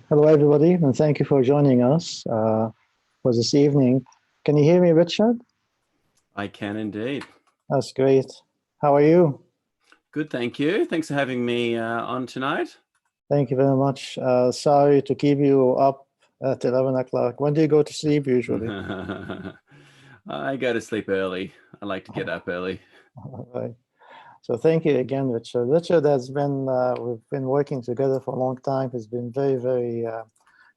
Hello, everybody, and thank you for joining us for this evening. Can you hear me, Richard? I can indeed. That's great. How are you? Good, thank you. Thanks for having me on tonight. Thank you very much. Sorry to keep you up at 11 o'clock. When do you go to sleep usually? I go to sleep early. I like to get up early. All right. So thank you again, Richard. Richard has been, we've been working together for a long time. He's been very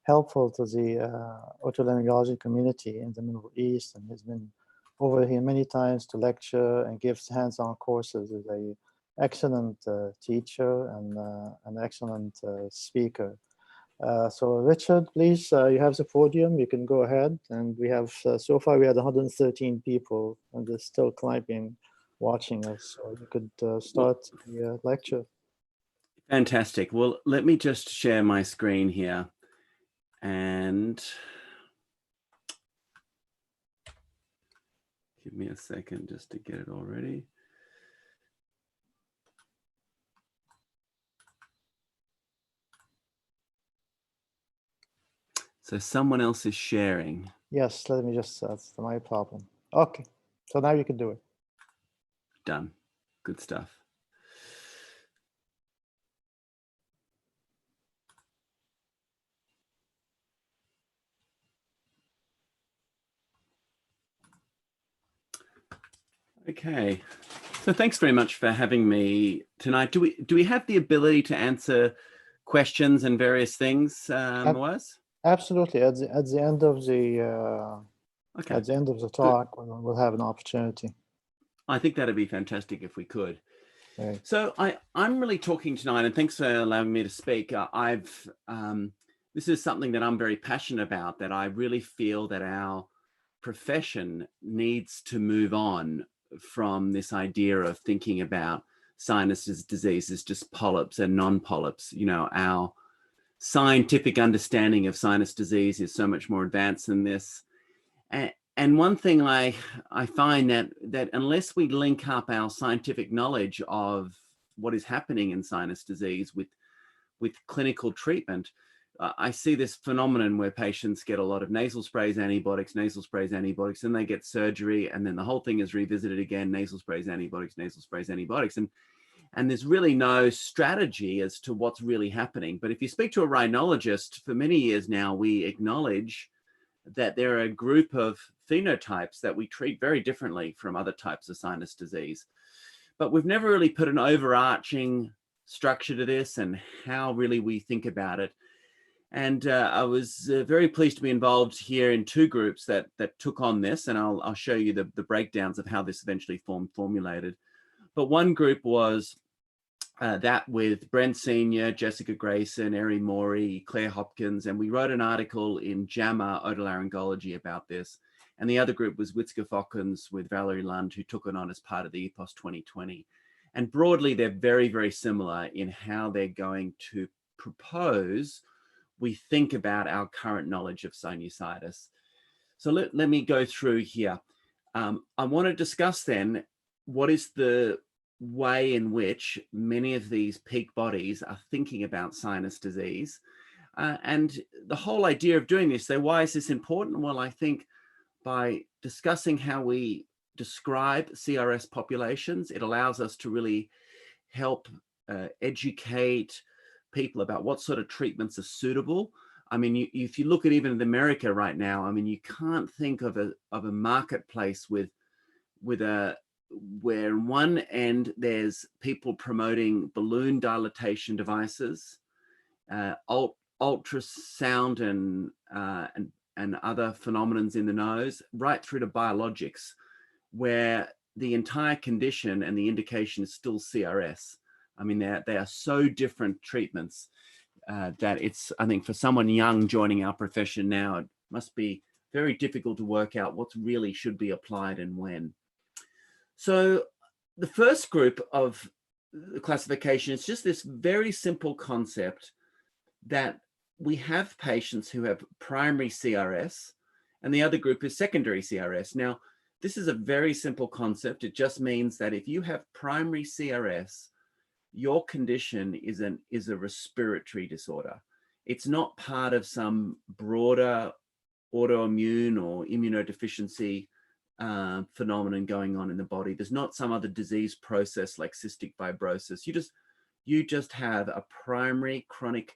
helpful to the otolaryngology community in the Middle East, and he's been over here many times to lecture and give hands-on courses. He's an excellent teacher and an excellent speaker. So Richard, please, you have the podium. You can go ahead. And we have, so far we had 113 people, and they're still climbing, watching us. So you could start the lecture. Fantastic. Well, let me just share my screen here. And give me a second just to get it all ready. So someone else is sharing. Yes, let me just, that's my problem. Okay, so now you can do it. Done. Good stuff. Okay, so thanks very much for having me tonight. Do we have the ability to answer questions and various things, Moaz? Absolutely. At the end of the Okay. at the end of the talk, we'll have an opportunity. I think that'd be fantastic if we could. Right. So I'm really talking tonight, and thanks for allowing me to speak. This is something that I'm very passionate about, that I really feel that our profession needs to move on from this idea of thinking about sinus disease as just polyps and non-polyps. You know, our scientific understanding of sinus disease is so much more advanced than this. And one thing I find that unless we link up our scientific knowledge of what is happening in sinus disease with clinical treatment, I see this phenomenon where patients get a lot of nasal sprays, antibiotics, and they get surgery, and then the whole thing is revisited again, nasal sprays, antibiotics, and there's really no strategy as to what's really happening. But if you speak to a rhinologist, for many years now, we acknowledge that there are a group of phenotypes that we treat very differently from other types of sinus disease. But we've never really put an overarching structure to this and how really we think about it. And I was very pleased to be involved here in two groups that took on this, and I'll show you the breakdowns of how this eventually formulated. But one group was that with Brent Senior, Jessica Grayson, Erin Morey, Claire Hopkins, and we wrote an article in JAMA Otolaryngology about this. And the other group was Witzke Fockens with Valerie Lund, who took it on as part of the EPOS 2020. And broadly, they're very, very similar in how they're going to propose we think about our current knowledge of sinusitis. So let me go through here. I want to discuss then what is the way in which many of these peak bodies are thinking about sinus disease. And the whole idea of doing this, so why is this important? Well, I think by discussing how we describe CRS populations, it allows us to really help educate people about what sort of treatments are suitable. I mean, if you look at even America right now, I mean, you can't think of a marketplace where one end there's people promoting balloon dilatation devices, ultrasound and other phenomenons in the nose, right through to biologics, where the entire condition and the indication is still CRS. I mean, they are so different treatments that it's, I think for someone young joining our profession now, it must be very difficult to work out what really should be applied and when. So the first group of the classification is just this very simple concept that we have patients who have primary CRS and the other group is secondary CRS. Now, this is a very simple concept. It just means that if you have primary CRS, your condition is a respiratory disorder. It's not part of some broader autoimmune or immunodeficiency phenomenon going on in the body. There's not some other disease process like cystic fibrosis. You just have a primary chronic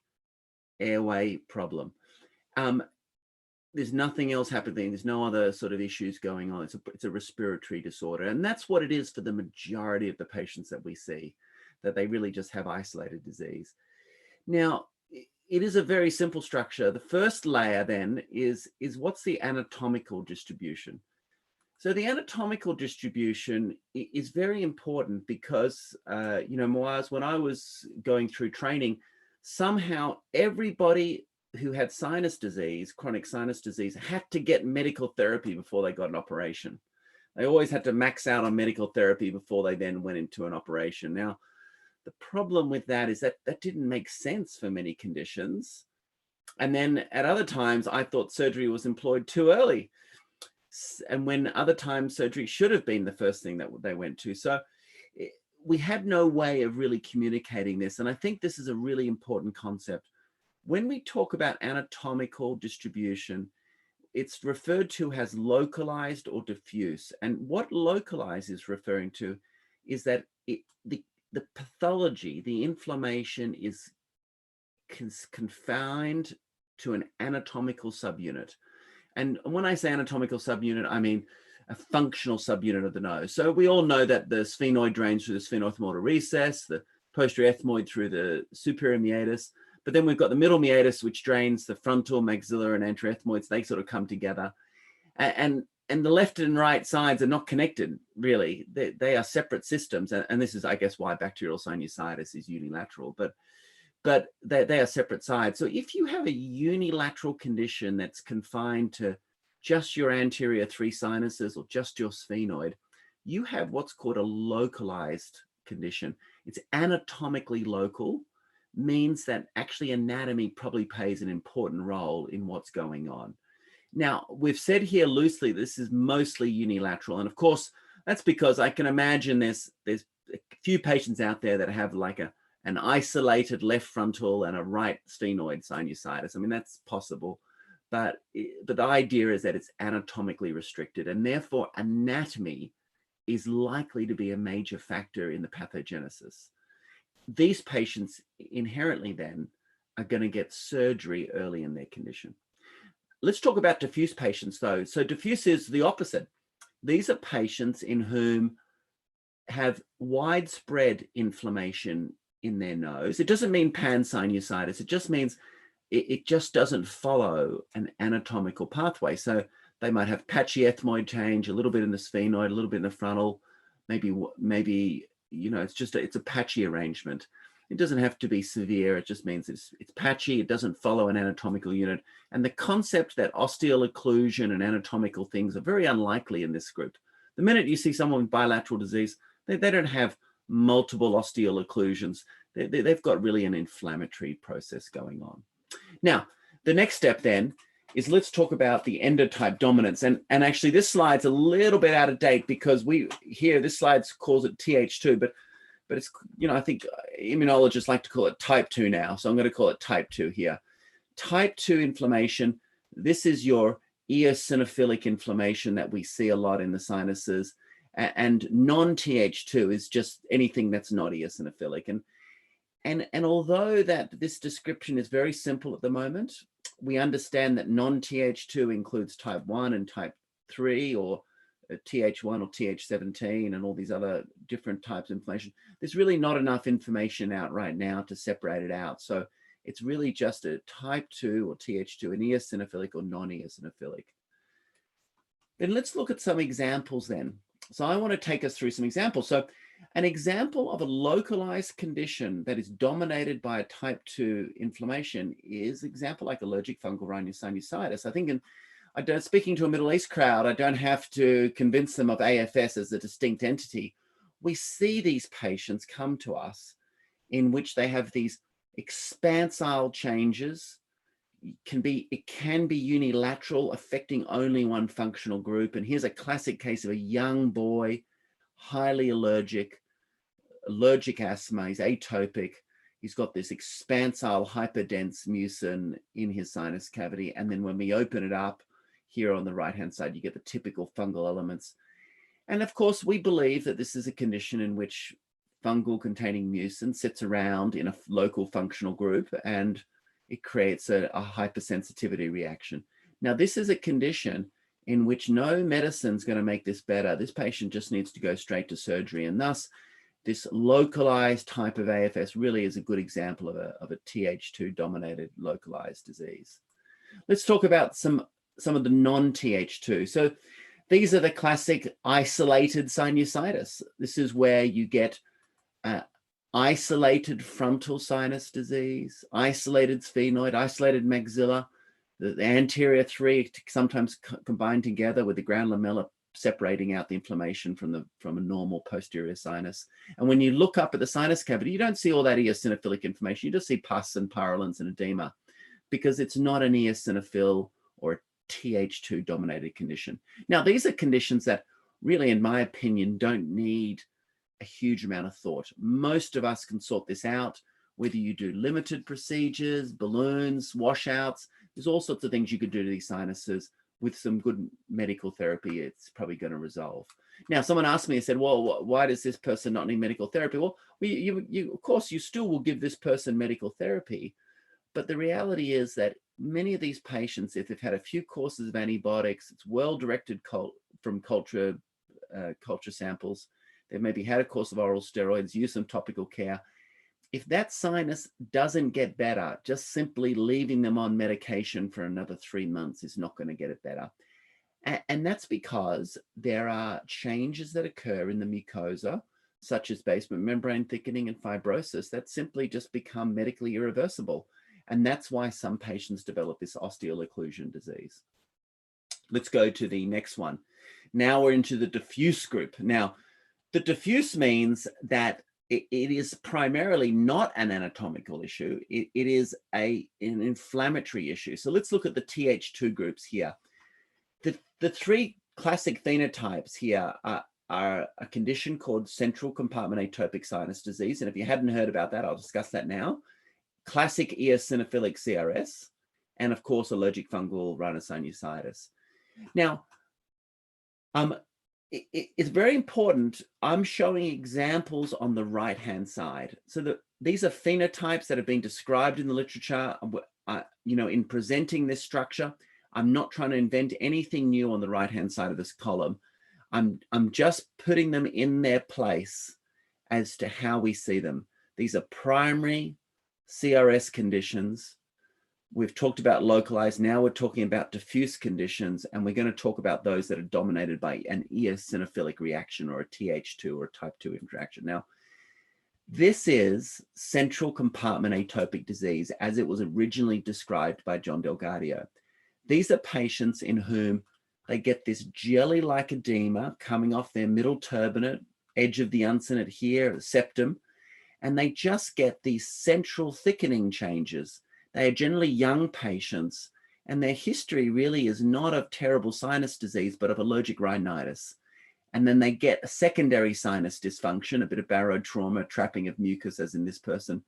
airway problem. There's nothing else happening. There's no other sort of issues going on. It's a respiratory disorder. And that's what it is for the majority of the patients that we see, that they really just have isolated disease. Now, it is a very simple structure. The first layer then is what's the anatomical distribution? So the anatomical distribution is very important because, Moaz, when I was going through training, somehow everybody who had sinus disease, chronic sinus disease, had to get medical therapy before they got an operation. They always had to max out on medical therapy before they then went into an operation. Now, the problem with that is that didn't make sense for many conditions. And then at other times, I thought surgery was employed too early. And when other times surgery should have been the first thing that they went to. So we had no way of really communicating this. And I think this is a really important concept. When we talk about anatomical distribution, it's referred to as localized or diffuse. And what localized is referring to is that the pathology, the inflammation is confined to an anatomical subunit. And when I say anatomical subunit, I mean a functional subunit of the nose. So we all know that the sphenoid drains through the sphenoethmoidal recess, the posterior ethmoid through the superior meatus, but then we've got the middle meatus, which drains the frontal, maxillar, and anterior ethmoids. They sort of come together. And the left and right sides are not connected, really. They are separate systems. And this is, I guess, why bacterial sinusitis is unilateral. But they are separate sides. So if you have a unilateral condition that's confined to just your anterior three sinuses or just your sphenoid, you have what's called a localized condition. It's anatomically local, means that actually anatomy probably plays an important role in what's going on. Now, we've said here loosely, this is mostly unilateral. And of course, that's because I can imagine there's a few patients out there that have like an isolated left frontal and a right sphenoid sinusitis. I mean, that's possible, but the idea is that it's anatomically restricted, and therefore anatomy is likely to be a major factor in the pathogenesis. These patients inherently then are going to get surgery early in their condition. Let's talk about diffuse patients though. So diffuse is the opposite. These are patients in whom have widespread inflammation in their nose. It doesn't mean pansinusitis. It just means it just doesn't follow an anatomical pathway. So they might have patchy ethmoid change, a little bit in the sphenoid, a little bit in the frontal, maybe it's a patchy arrangement. It doesn't have to be severe. It just means it's patchy. It doesn't follow an anatomical unit. And the concept that osteal occlusion and anatomical things are very unlikely in this group. The minute you see someone with bilateral disease, they don't have multiple osteal occlusions. They've got really an inflammatory process going on. Now, the next step then is let's talk about the endotype dominance. And actually this slide's a little bit out of date because this slide calls it Th2, but it's, I think immunologists like to call it type 2 now. So I'm going to call it type 2 here. Type 2 inflammation, this is your eosinophilic inflammation that we see a lot in the sinuses. And non-Th2 is just anything that's not eosinophilic. And although that this description is very simple at the moment, we understand that non-Th2 includes type 1 and type 3 or Th1 or Th17 and all these other different types of inflammation. There's really not enough information out right now to separate it out. So it's really just a type 2 or Th2, an eosinophilic or non-eosinophilic. Then let's look at some examples then. So I want to take us through some examples. So an example of a localized condition that is dominated by a type 2 inflammation is example like allergic fungal rhinosinusitis. I think speaking to a Middle East crowd, I don't have to convince them of AFS as a distinct entity. We see these patients come to us in which they have these expansile changes. It can be unilateral, affecting only one functional group. And here's a classic case of a young boy, highly allergic asthma, he's atopic. he's got this expansile hyperdense mucin in his sinus cavity. And then when we open it up here on the right-hand side, you get the typical fungal elements. And of course, we believe that this is a condition in which fungal containing mucin sits around in a local functional group and it creates a hypersensitivity reaction. Now, this is a condition in which no medicine is going to make this better. This patient just needs to go straight to surgery. And thus, this localized type of AFS really is a good example of a Th2 dominated localized disease. Let's talk about some of the non-Th2. So these are the classic isolated sinusitis. This is where you get isolated frontal sinus disease, isolated sphenoid, isolated maxilla, the anterior three sometimes combined together with the ground lamella separating out the inflammation from a normal posterior sinus. And when you look up at the sinus cavity, you don't see all that eosinophilic inflammation. You just see pus and purulence and edema because it's not an eosinophil or a Th2 dominated condition. Now, these are conditions that really, in my opinion, don't need a huge amount of thought. Most of us can sort this out, whether you do limited procedures, balloons, washouts. There's all sorts of things you could do to these sinuses. With some good medical therapy, it's probably going to resolve. Now, someone asked me and said, well, why does this person not need medical therapy? Well, you of course, you still will give this person medical therapy. But the reality is that many of these patients, if they've had a few courses of antibiotics, it's well-directed from culture samples, they've maybe had a course of oral steroids, used some topical care. If that sinus doesn't get better, just simply leaving them on medication for another 3 months is not going to get it better. And that's because there are changes that occur in the mucosa, such as basement membrane thickening and fibrosis, that simply just become medically irreversible. And that's why some patients develop this osteal occlusion disease. Let's go to the next one. Now we're into the diffuse group. Now, the diffuse means that it is primarily not an anatomical issue. It is an inflammatory issue. So let's look at the Th2 groups here. The three classic phenotypes here are a condition called central compartment atopic sinus disease. And if you hadn't heard about that, I'll discuss that now. Classic eosinophilic CRS, and of course, allergic fungal rhinosinusitis. Now, it's very important. I'm showing examples on the right-hand side. So these are phenotypes that have been described in the literature. In presenting this structure, I'm not trying to invent anything new on the right-hand side of this column. I'm just putting them in their place as to how we see them. These are primary CRS conditions. We've talked about localized. Now we're talking about diffuse conditions, and we're going to talk about those that are dominated by an eosinophilic reaction or a Th2 or a type 2 interaction. Now, this is central compartment atopic disease as it was originally described by John Delgadio. These are patients in whom they get this jelly-like edema coming off their middle turbinate, edge of the uncinate here, septum, and they just get these central thickening changes. They are generally young patients, and their history really is not of terrible sinus disease, but of allergic rhinitis. And then they get a secondary sinus dysfunction, a bit of barrow trauma, trapping of mucus, as in this person,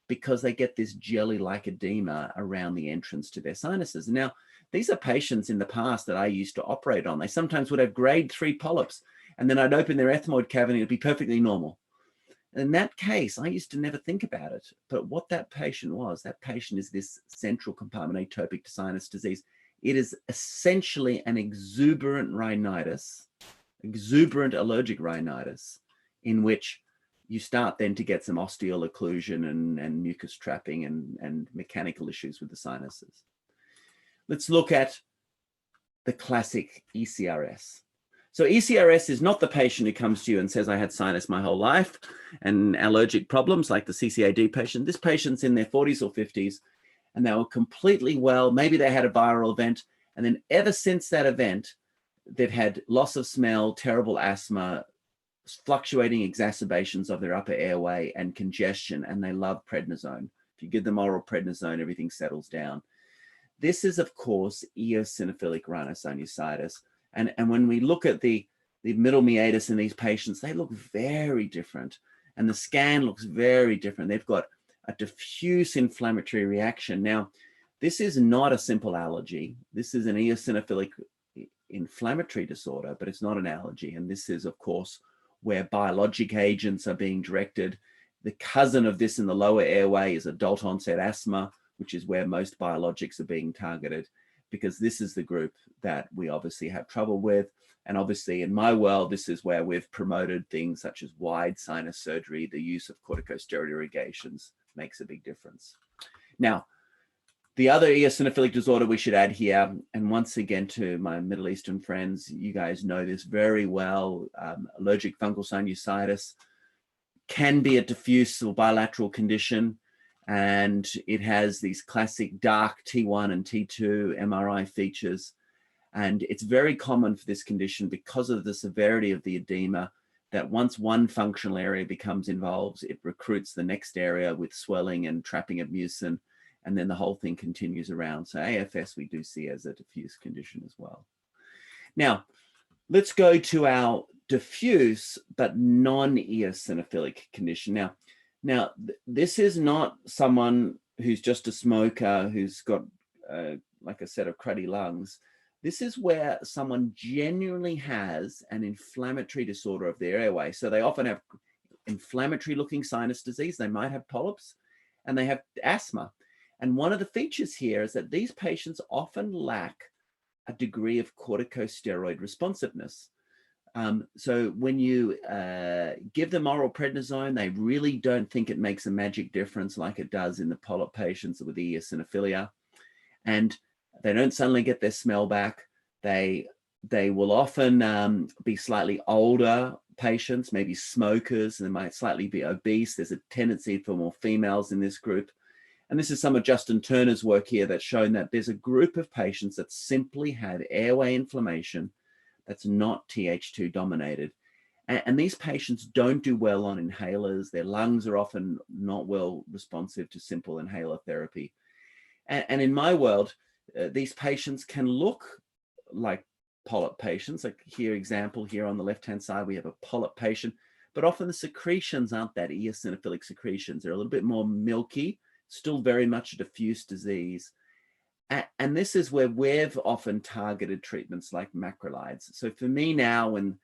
because they get this jelly-like edema around the entrance to their sinuses. Now, these are patients in the past that I used to operate on. They sometimes would have grade 3 polyps, and then I'd open their ethmoid cavity, it'd be perfectly normal. In that case, I used to never think about it. But what that patient is this central compartment atopic sinus disease. It is essentially an exuberant rhinitis, exuberant allergic rhinitis, in which you start then to get some osteal occlusion and mucus trapping and mechanical issues with the sinuses. Let's look at the classic ECRS. So ECRS is not the patient who comes to you and says, I had sinus my whole life and allergic problems like the CCAD patient. This patient's in their 40s or 50s, and they were completely well. Maybe they had a viral event. And then ever since that event, they've had loss of smell, terrible asthma, fluctuating exacerbations of their upper airway and congestion, and they love prednisone. If you give them oral prednisone, everything settles down. This is, of course, eosinophilic rhinosinusitis. And when we look at the middle meatus in these patients, they look very different. And the scan looks very different. They've got a diffuse inflammatory reaction. Now, this is not a simple allergy. This is an eosinophilic inflammatory disorder, but it's not an allergy. And this is, of course, where biologic agents are being directed. The cousin of this in the lower airway is adult onset asthma, which is where most biologics are being targeted, because this is the group that we obviously have trouble with. And obviously in my world, this is where we've promoted things such as wide sinus surgery. The use of corticosteroid irrigations makes a big difference. Now, the other eosinophilic disorder we should add here, and once again to my Middle Eastern friends, you guys know this very well, allergic fungal sinusitis can be a diffuse or bilateral condition, and it has these classic dark T1 and T2 MRI features. And it's very common for this condition because of the severity of the edema that once one functional area becomes involved, it recruits the next area with swelling and trapping of mucin, and then the whole thing continues around. So AFS we do see as a diffuse condition as well. Now, let's go to our diffuse but non-eosinophilic condition. Now, this is not someone who's just a smoker who's got, like I said, a cruddy lungs. This is where someone genuinely has an inflammatory disorder of their airway. So they often have inflammatory looking sinus disease. They might have polyps and they have asthma. And one of the features here is that these patients often lack a degree of corticosteroid responsiveness. So when you give them oral prednisone, they really don't think it makes a magic difference like it does in the polyp patients with eosinophilia. And they don't suddenly get their smell back. They will often be slightly older patients, maybe smokers, and they might slightly be obese. There's a tendency for more females in this group. And this is some of Justin Turner's work here that's shown that there's a group of patients that simply have airway inflammation that's not Th2 dominated. And these patients don't do well on inhalers. Their lungs are often not well responsive to simple inhaler therapy. And in my world, these patients can look like polyp patients. Like here, example here on the left-hand side, we have a polyp patient, but often the secretions aren't that eosinophilic secretions. They're a little bit more milky, still very much a diffuse disease. And this is where we've often targeted treatments like macrolides. So for me now, when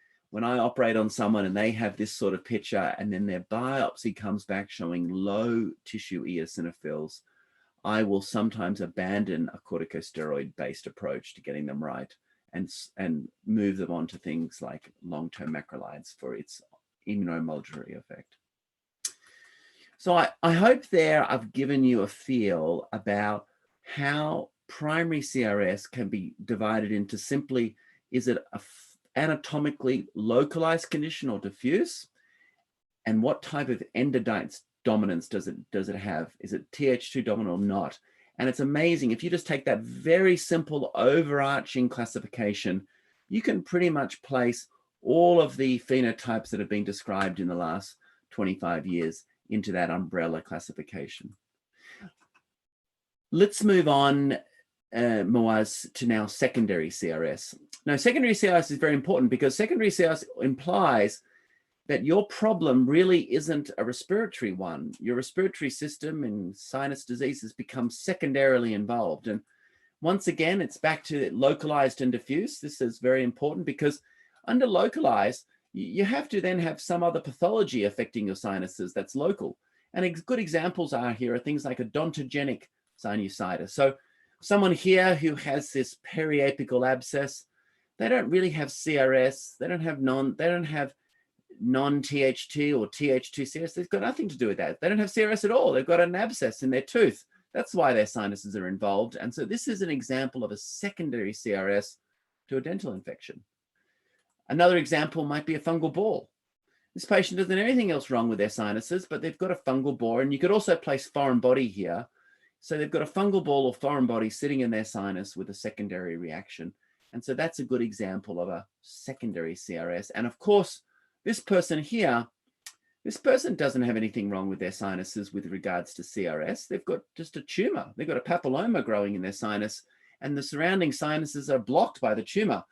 I operate on someone and they have this sort of picture and then their biopsy comes back showing low tissue eosinophils, I will sometimes abandon a corticosteroid-based approach to getting them right and move them on to things like long-term macrolides for its immunomodulatory effect. So I hope there I've given you a feel about how primary CRS can be divided into simply, is it an anatomically localized condition or diffuse? And what type of endodyne dominance does it have? Is it Th2 dominant or not? And it's amazing. If you just take that very simple overarching classification, you can pretty much place all of the phenotypes that have been described in the last 25 years into that umbrella classification. Let's move on, Moaz, to now secondary CRS. Now, secondary CRS is very important because secondary CRS implies that your problem really isn't a respiratory one. Your respiratory system and sinus diseases become secondarily involved. And once again, it's back to localized and diffuse. This is very important because under localized, you have to then have some other pathology affecting your sinuses that's local. And good examples are things like odontogenic sinusitis. So someone here who has this periapical abscess, they don't really have CRS. They don't have non-TH2 or Th2 CRS. They've got nothing to do with that. They don't have CRS at all. They've got an abscess in their tooth. That's why their sinuses are involved. And so this is an example of a secondary CRS to a dental infection. Another example might be a fungal bore. This patient doesn't have anything else wrong with their sinuses, but they've got a fungal bore. And you could also place foreign body here. So they've got a fungal ball or foreign body sitting in their sinus with a secondary reaction. And so that's a good example of a secondary CRS. And of course, this person here, this person doesn't have anything wrong with their sinuses with regards to CRS. They've got just a tumor. They've got a papilloma growing in their sinus, and the surrounding sinuses are blocked by the tumor.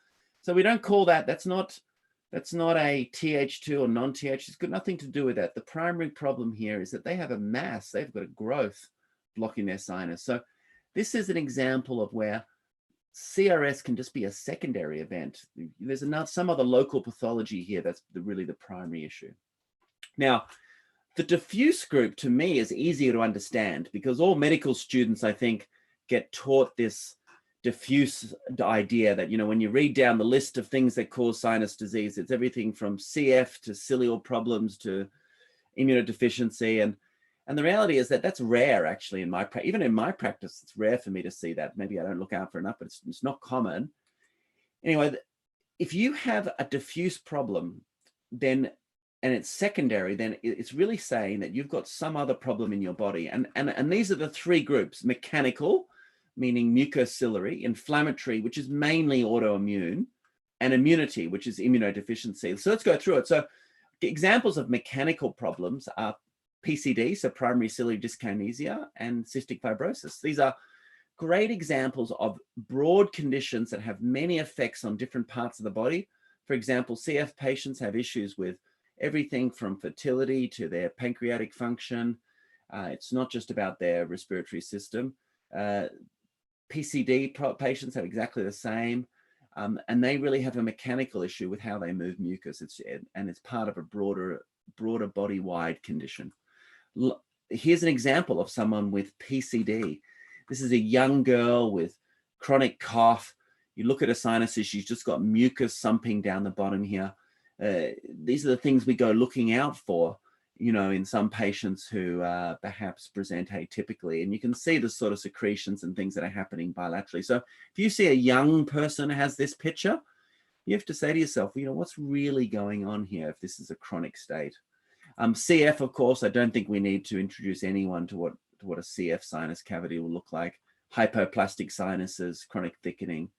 So we don't call that, that's not That's not a Th2 or non-Th. It's got nothing to do with that. The primary problem here is that they have a mass, they've got a growth blocking their sinus. So this is an example of where CRS can just be a secondary event. There's some other local pathology here that's really the primary issue. Now, the diffuse group to me is easier to understand because all medical students, I think, get taught this diffuse idea that, you know, when you read down the list of things that cause sinus disease, it's everything from CF to ciliary problems to immunodeficiency. And the reality is that that's rare, actually, even in my practice, it's rare for me to see that. Maybe I don't look out for enough, but it's not common. Anyway, if you have a diffuse problem, then, and it's secondary, then it's really saying that you've got some other problem in your body. And these are the three groups: mechanical, meaning mucociliary; inflammatory, which is mainly autoimmune; and immunity, which is immunodeficiency. So let's go through it. So examples of mechanical problems are PCD, so primary ciliary dyskinesia, and cystic fibrosis. These are great examples of broad conditions that have many effects on different parts of the body. For example, CF patients have issues with everything from fertility to their pancreatic function. It's not just about their respiratory system. PCD patients have exactly the same. And they really have a mechanical issue with how they move mucus. And it's part of a broader body-wide condition. Here's an example of someone with PCD. This is a young girl with chronic cough. You look at her sinuses, she's just got mucus sumping down the bottom here. These are the things we go looking out for, you know, in some patients who perhaps present atypically. And you can see the sort of secretions and things that are happening bilaterally. So if you see a young person who has this picture, you have to say to yourself, you know, what's really going on here if this is a chronic state? CF, of course, I don't think we need to introduce anyone to what a CF sinus cavity will look like. Hypoplastic sinuses, chronic thickening.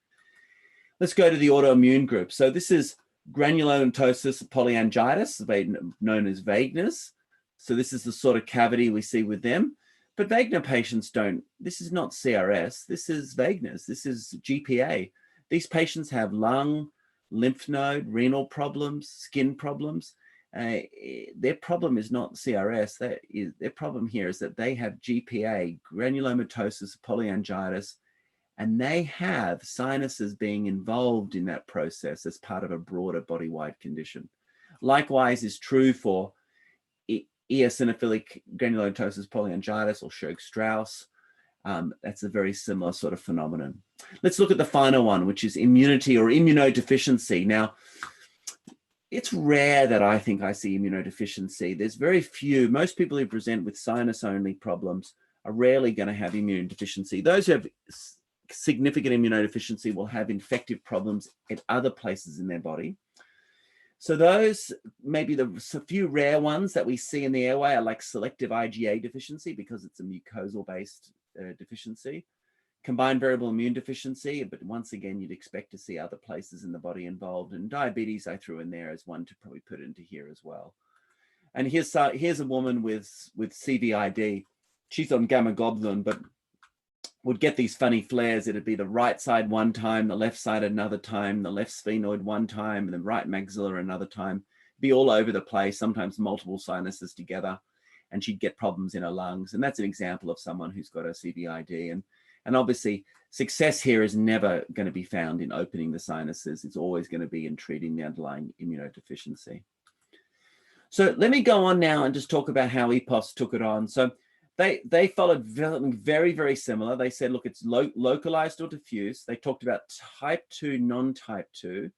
Let's go to the autoimmune group. So this is granulomatosis polyangiitis, known as vagus. So this is the sort of cavity we see with them. But Wegener patients don't. This is not CRS. This is vagus. This is GPA. These patients have lung, lymph node, renal problems, skin problems. Their problem is not CRS. Their problem here is that they have GPA, granulomatosis polyangiitis, and they have sinuses being involved in that process as part of a broader body-wide condition. Likewise is true for eosinophilic granulomatosis polyangiitis or Sjögren-Strauss. That's a very similar sort of phenomenon. Let's look at the final one, which is immunity or immunodeficiency. Now, it's rare that I think I see immunodeficiency. There's very few. Most people who present with sinus-only problems are rarely going to have immunodeficiency. Those who have significant immunodeficiency will have infective problems at other places in their body. So those, maybe the few rare ones that we see in the airway are like selective IgA deficiency because it's a mucosal-based deficiency. Combined variable immune deficiency, but once again, you'd expect to see other places in the body involved. And diabetes I threw in there as one to probably put into here as well. And here's a woman with CVID. She's on gamma globulin, but would get these funny flares. It'd be the right side one time, the left side another time, the left sphenoid one time, and the right maxilla another time. Be all over the place, sometimes multiple sinuses together. And she'd get problems in her lungs. And that's an example of someone who's got a CVID. And obviously, success here is never going to be found in opening the sinuses. It's always going to be in treating the underlying immunodeficiency. So let me go on now and just talk about how EPOS took it on. So they followed very, very similar. They said, look, it's localized or diffuse. They talked about type 2, non-type 2.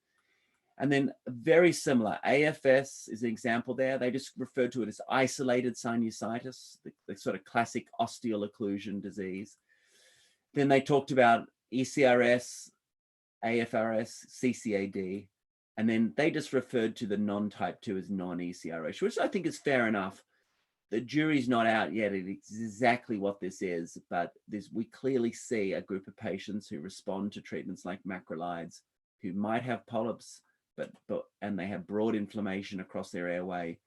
And then very similar, AFS is an example there. They just referred to it as isolated sinusitis, the sort of classic osteal occlusion disease. Then they talked about ECRS, AFRS, CCAD, and then they just referred to the non-type 2 as non-ECRS, which I think is fair enough. The jury's not out yet at exactly what this is, but we clearly see a group of patients who respond to treatments like macrolides, who might have polyps, and they have broad inflammation across their airway,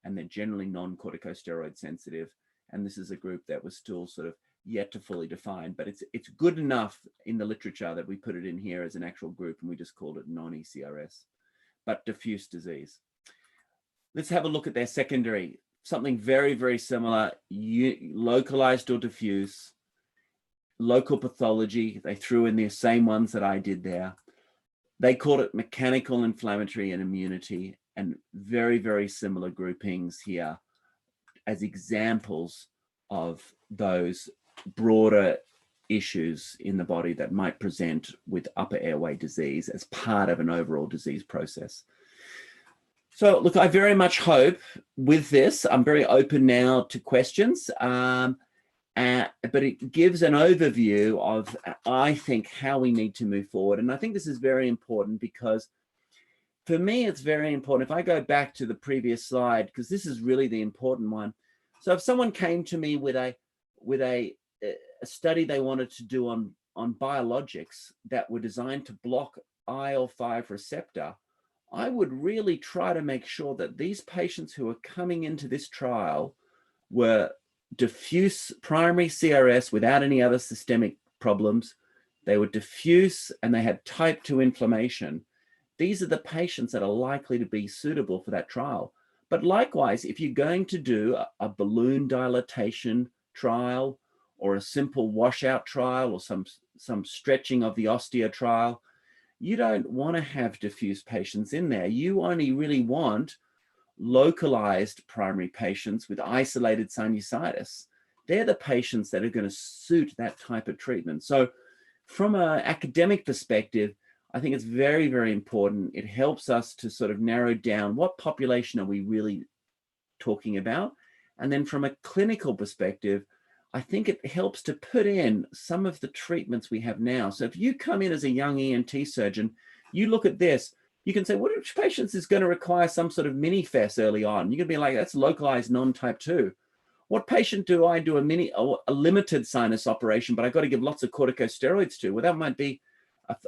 and they're generally non-corticosteroid sensitive. And this is a group that was still sort of yet to fully define, but it's good enough in the literature that we put it in here as an actual group, and we just called it non-ECRS. but diffuse disease. Let's have a look at their secondary. Something very, very similar, localized or diffuse, local pathology. They threw in the same ones that I did there. They called it mechanical, inflammatory, and immunity, and very, very similar groupings here as examples of those broader issues in the body that might present with upper airway disease as part of an overall disease process. So look, I very much hope with this, I'm very open now to questions, but it gives an overview of, I think, how we need to move forward. And I think this is very important because for me, it's very important. If I go back to the previous slide, because this is really the important one. So if someone came to me with a study they wanted to do on biologics that were designed to block IL-5 receptor, I would really try to make sure that these patients who are coming into this trial were diffuse primary CRS without any other systemic problems. They were diffuse and they had type 2 inflammation. These are the patients that are likely to be suitable for that trial. But likewise, if you're going to do a balloon dilatation trial or a simple washout trial or some stretching of the ostia trial, you don't want to have diffuse patients in there. You only really want localized primary patients with isolated sinusitis. They're the patients that are going to suit that type of treatment. So from an academic perspective, I think it's very, very important. It helps us to sort of narrow down what population are we really talking about. And then from a clinical perspective, I think it helps to put in some of the treatments we have now. So if you come in as a young ENT surgeon, you look at this, you can say, which patients is going to require some sort of mini FES early on? You're going to be like, that's localized non-type 2. What patient do I do a limited sinus operation, but I've got to give lots of corticosteroids to? Well, that might be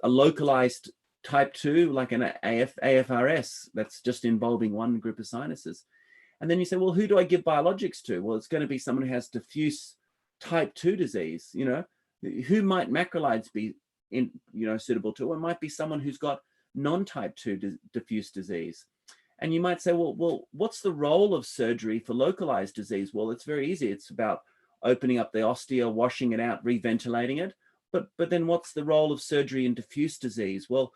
a localized type 2, like an AFRS, that's just involving one group of sinuses. And then you say, well, who do I give biologics to? Well, it's going to be someone who has diffuse type 2 disease. You know, who might macrolides be suitable to? Or it might be someone who's got non-type 2 diffuse disease. And you might say, well, what's the role of surgery for localized disease? Well, it's very easy. It's about opening up the ostia, washing it out, reventilating it. But then what's the role of surgery in diffuse disease? Well,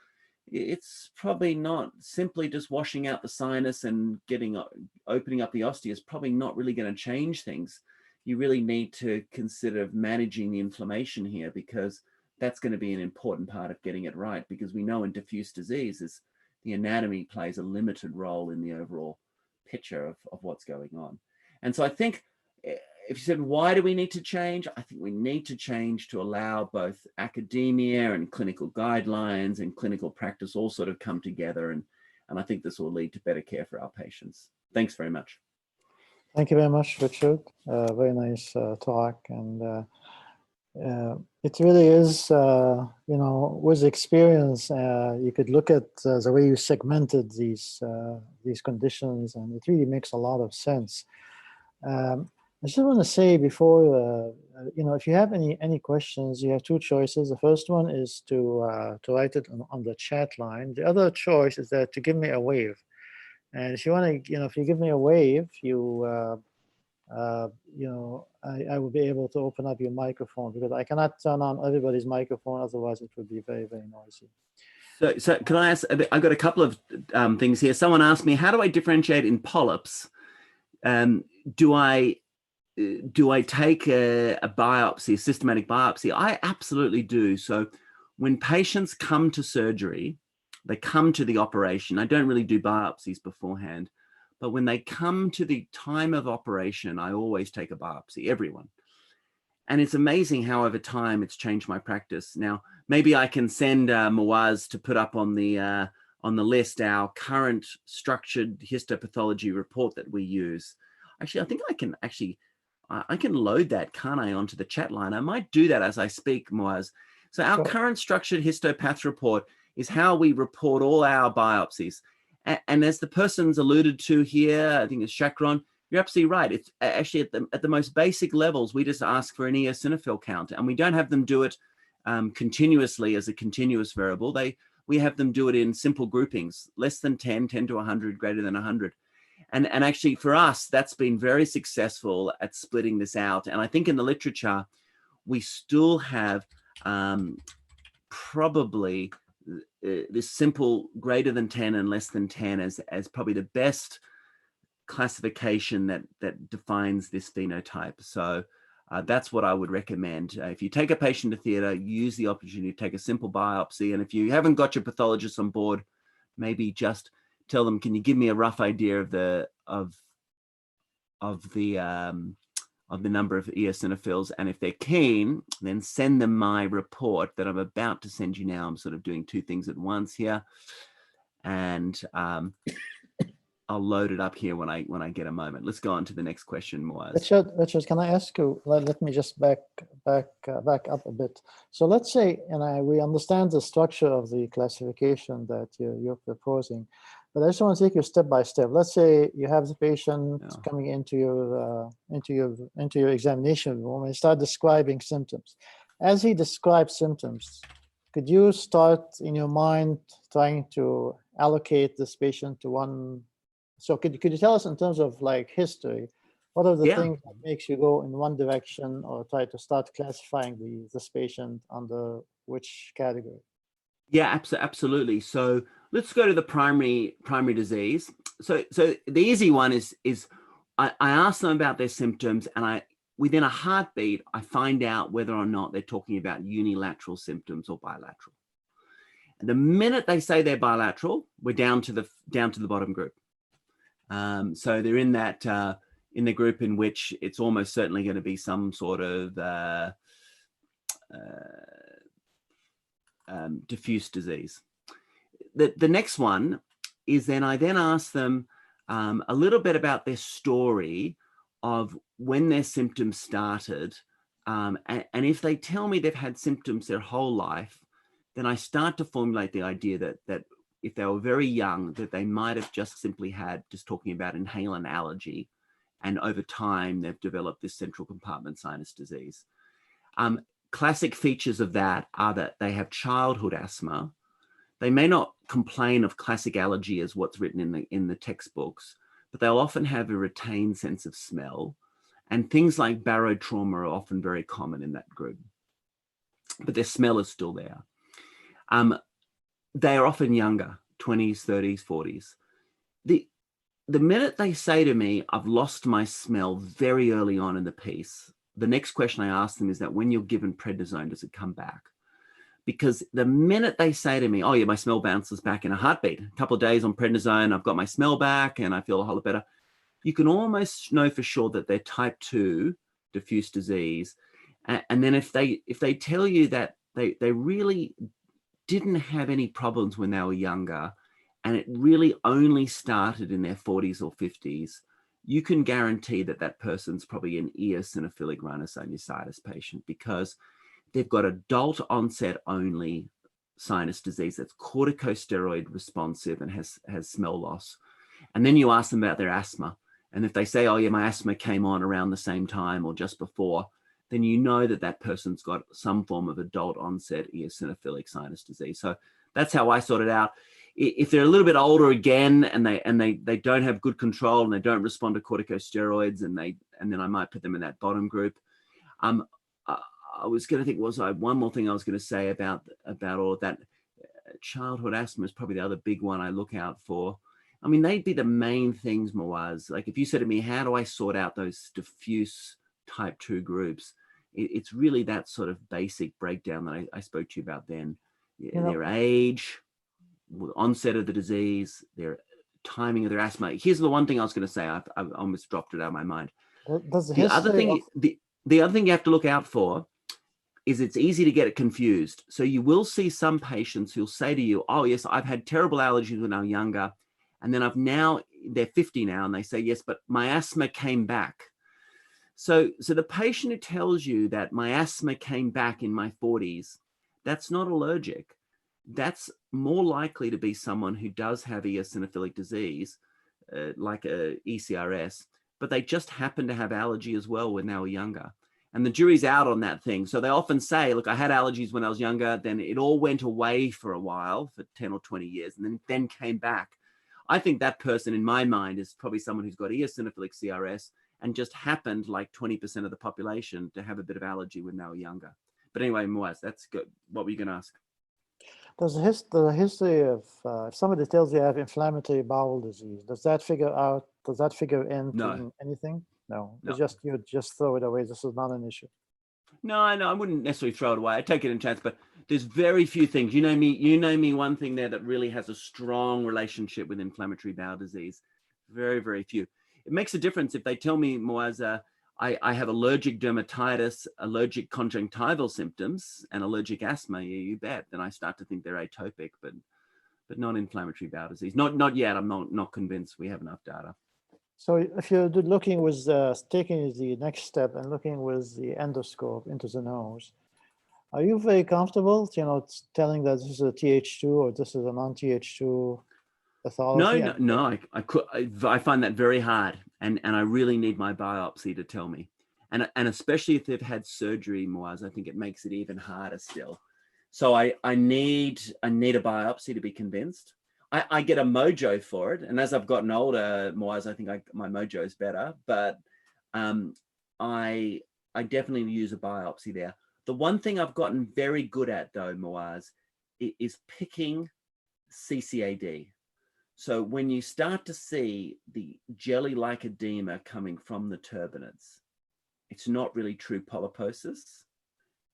it's probably not simply just washing out the sinus and opening up the ostia is probably not really going to change things. You really need to consider managing the inflammation here, because that's going to be an important part of getting it right, because we know in diffuse disease the anatomy plays a limited role in the overall picture of what's going on. And so I think if you said, why do we need to change? I think we need to change to allow both academia and clinical guidelines and clinical practice all sort of come together. And I think this will lead to better care for our patients. Thanks very much. Thank you very much, Richard. Very nice talk. And it really is, with experience, you could look at the way you segmented these conditions, and it really makes a lot of sense. I just want to say before, if you have any questions, you have two choices. The first one is to write it on the chat line. The other choice is that to give me a wave. And if you want to, if you give me a wave, I will be able to open up your microphone, because I cannot turn on everybody's microphone, otherwise it would be very, very noisy. So can I ask, I've got a couple of things here. Someone asked me, how do I differentiate in polyps? Do I take a biopsy, a systematic biopsy? I absolutely do. So when patients come to surgery, they come to the operation. I don't really do biopsies beforehand, but when they come to the time of operation, I always take a biopsy, everyone. And it's amazing how over time it's changed my practice. Now, maybe I can send Muaz to put up on the list our current structured histopathology report that we use. Actually, I think I can load that, can't I, onto the chat line? I might do that as I speak, Muaz. So our current structured histopath report is how we report all our biopsies. And as the person's alluded to here, I think it's Chakron, you're absolutely right. It's actually at the most basic levels, we just ask for an eosinophil count, and we don't have them do it continuously as a continuous variable. They we have them do it in simple groupings, less than 10, 10 to 100, greater than 100. And actually for us, that's been very successful at splitting this out. And I think in the literature, we still have probably this simple greater than 10 and less than 10 as probably the best classification that defines this phenotype. So that's what I would recommend. If you take a patient to theatre, use the opportunity to take a simple biopsy. And if you haven't got your pathologist on board, maybe just tell them, can you give me a rough idea of the number of eosinophils? And if they're keen, then send them my report that I'm about to send you now. I'm sort of doing two things at once here. And I'll load it up here when I get a moment. Let's go on to the next question, Moaz. Richard, can I ask you? Let me just back up a bit. So let's say, and we understand the structure of the classification that you're proposing, but I just want to take you step by step. Let's say you have the patient coming into your examination room and start describing symptoms. As he describes symptoms, could you start in your mind trying to allocate this patient to one? So could you tell us in terms of like history, what are the things that makes you go in one direction or try to start classifying this patient under which category? Yeah, absolutely. So let's go to the primary disease. So the easy one is I ask them about their symptoms, and within a heartbeat, I find out whether or not they're talking about unilateral symptoms or bilateral. And the minute they say they're bilateral, we're down to the bottom group. So they're in that in the group in which it's almost certainly going to be some sort of diffuse disease. The next one is then I ask them a little bit about their story of when their symptoms started, and if they tell me they've had symptoms their whole life, then I start to formulate the idea that if they were very young, that they might have just simply had, just talking about inhalant allergy, and over time they've developed this central compartment sinus disease. Classic features of that are that they have childhood asthma. They may not complain of classic allergy as what's written in the textbooks, but they'll often have a retained sense of smell, and things like barotrauma are often very common in that group, but their smell is still there. They are often younger, 20s, 30s, 40s. The minute they say to me, I've lost my smell very early on in the piece, the next question I ask them is that when you're given prednisone, does it come back? Because the minute they say to me, oh yeah, my smell bounces back in a heartbeat, a couple of days on prednisone, I've got my smell back and I feel a whole lot better, you can almost know for sure that they're type 2 diffuse disease. And then if they tell you that they really didn't have any problems when they were younger, and it really only started in their 40s or 50s, you can guarantee that that person's probably an eosinophilic rhinosinusitis patient, because they've got adult onset only sinus disease that's corticosteroid responsive and has smell loss. And then you ask them about their asthma. And if they say, oh yeah, my asthma came on around the same time or just before, then you know that that person's got some form of adult onset eosinophilic sinus disease. So that's how I sort it out. If they're a little bit older again, and they don't have good control and they don't respond to corticosteroids, and then I might put them in that bottom group. I was going to think, one more thing I was going to say about all of that. Childhood asthma is probably the other big one I look out for. I mean, they'd be the main things, Moaz. Like if you said to me, how do I sort out those diffuse type 2 groups? It's really that sort of basic breakdown that I spoke to you about then. Their age, onset of the disease, their timing of their asthma. Here's the one thing I was going to say. I almost dropped it out of my mind. The other thing you have to look out for is it's easy to get it confused. So you will see some patients who'll say to you, oh yes, I've had terrible allergies when I was younger, and then they're 50 now, and they say, yes, but my asthma came back. So the patient who tells you that my asthma came back in my 40s, that's not allergic. That's more likely to be someone who does have eosinophilic disease, like a ECRS, but they just happen to have allergy as well when they were younger. And the jury's out on that thing. So they often say, look, I had allergies when I was younger, then it all went away for a while, for 10 or 20 years, and then came back. I think that person in my mind is probably someone who's got eosinophilic CRS and just happened, like 20% of the population, to have a bit of allergy when they were younger. But anyway, Moaz, that's good. What were you going to ask? There's a history of, if somebody tells you you have inflammatory bowel disease, does that figure into anything? No, No. you just throw it away. This is not an issue. No, I wouldn't necessarily throw it away. I take it in chance, but there's very few things. You know me, one thing there that really has a strong relationship with inflammatory bowel disease. Very, very few. It makes a difference if they tell me, Moaz, I have allergic dermatitis, allergic conjunctival symptoms, and allergic asthma. Yeah, you bet. Then I start to think they're atopic, but not inflammatory bowel disease. Not yet. I'm not convinced. We have enough data. So if you're looking with taking the next step and looking with the endoscope into the nose, are you very comfortable, telling that this is a Th2 or this is a non-Th2 pathology? No. I find that very hard, and I really need my biopsy to tell me, and especially if they've had surgery, Moaz, I think it makes it even harder still. So I need a biopsy to be convinced. I get a mojo for it, and as I've gotten older, Moaz, I think my mojo is better. But I definitely use a biopsy there. The one thing I've gotten very good at, though, Moaz, is picking CCAD. So when you start to see the jelly-like edema coming from the turbinates, it's not really true polyposis.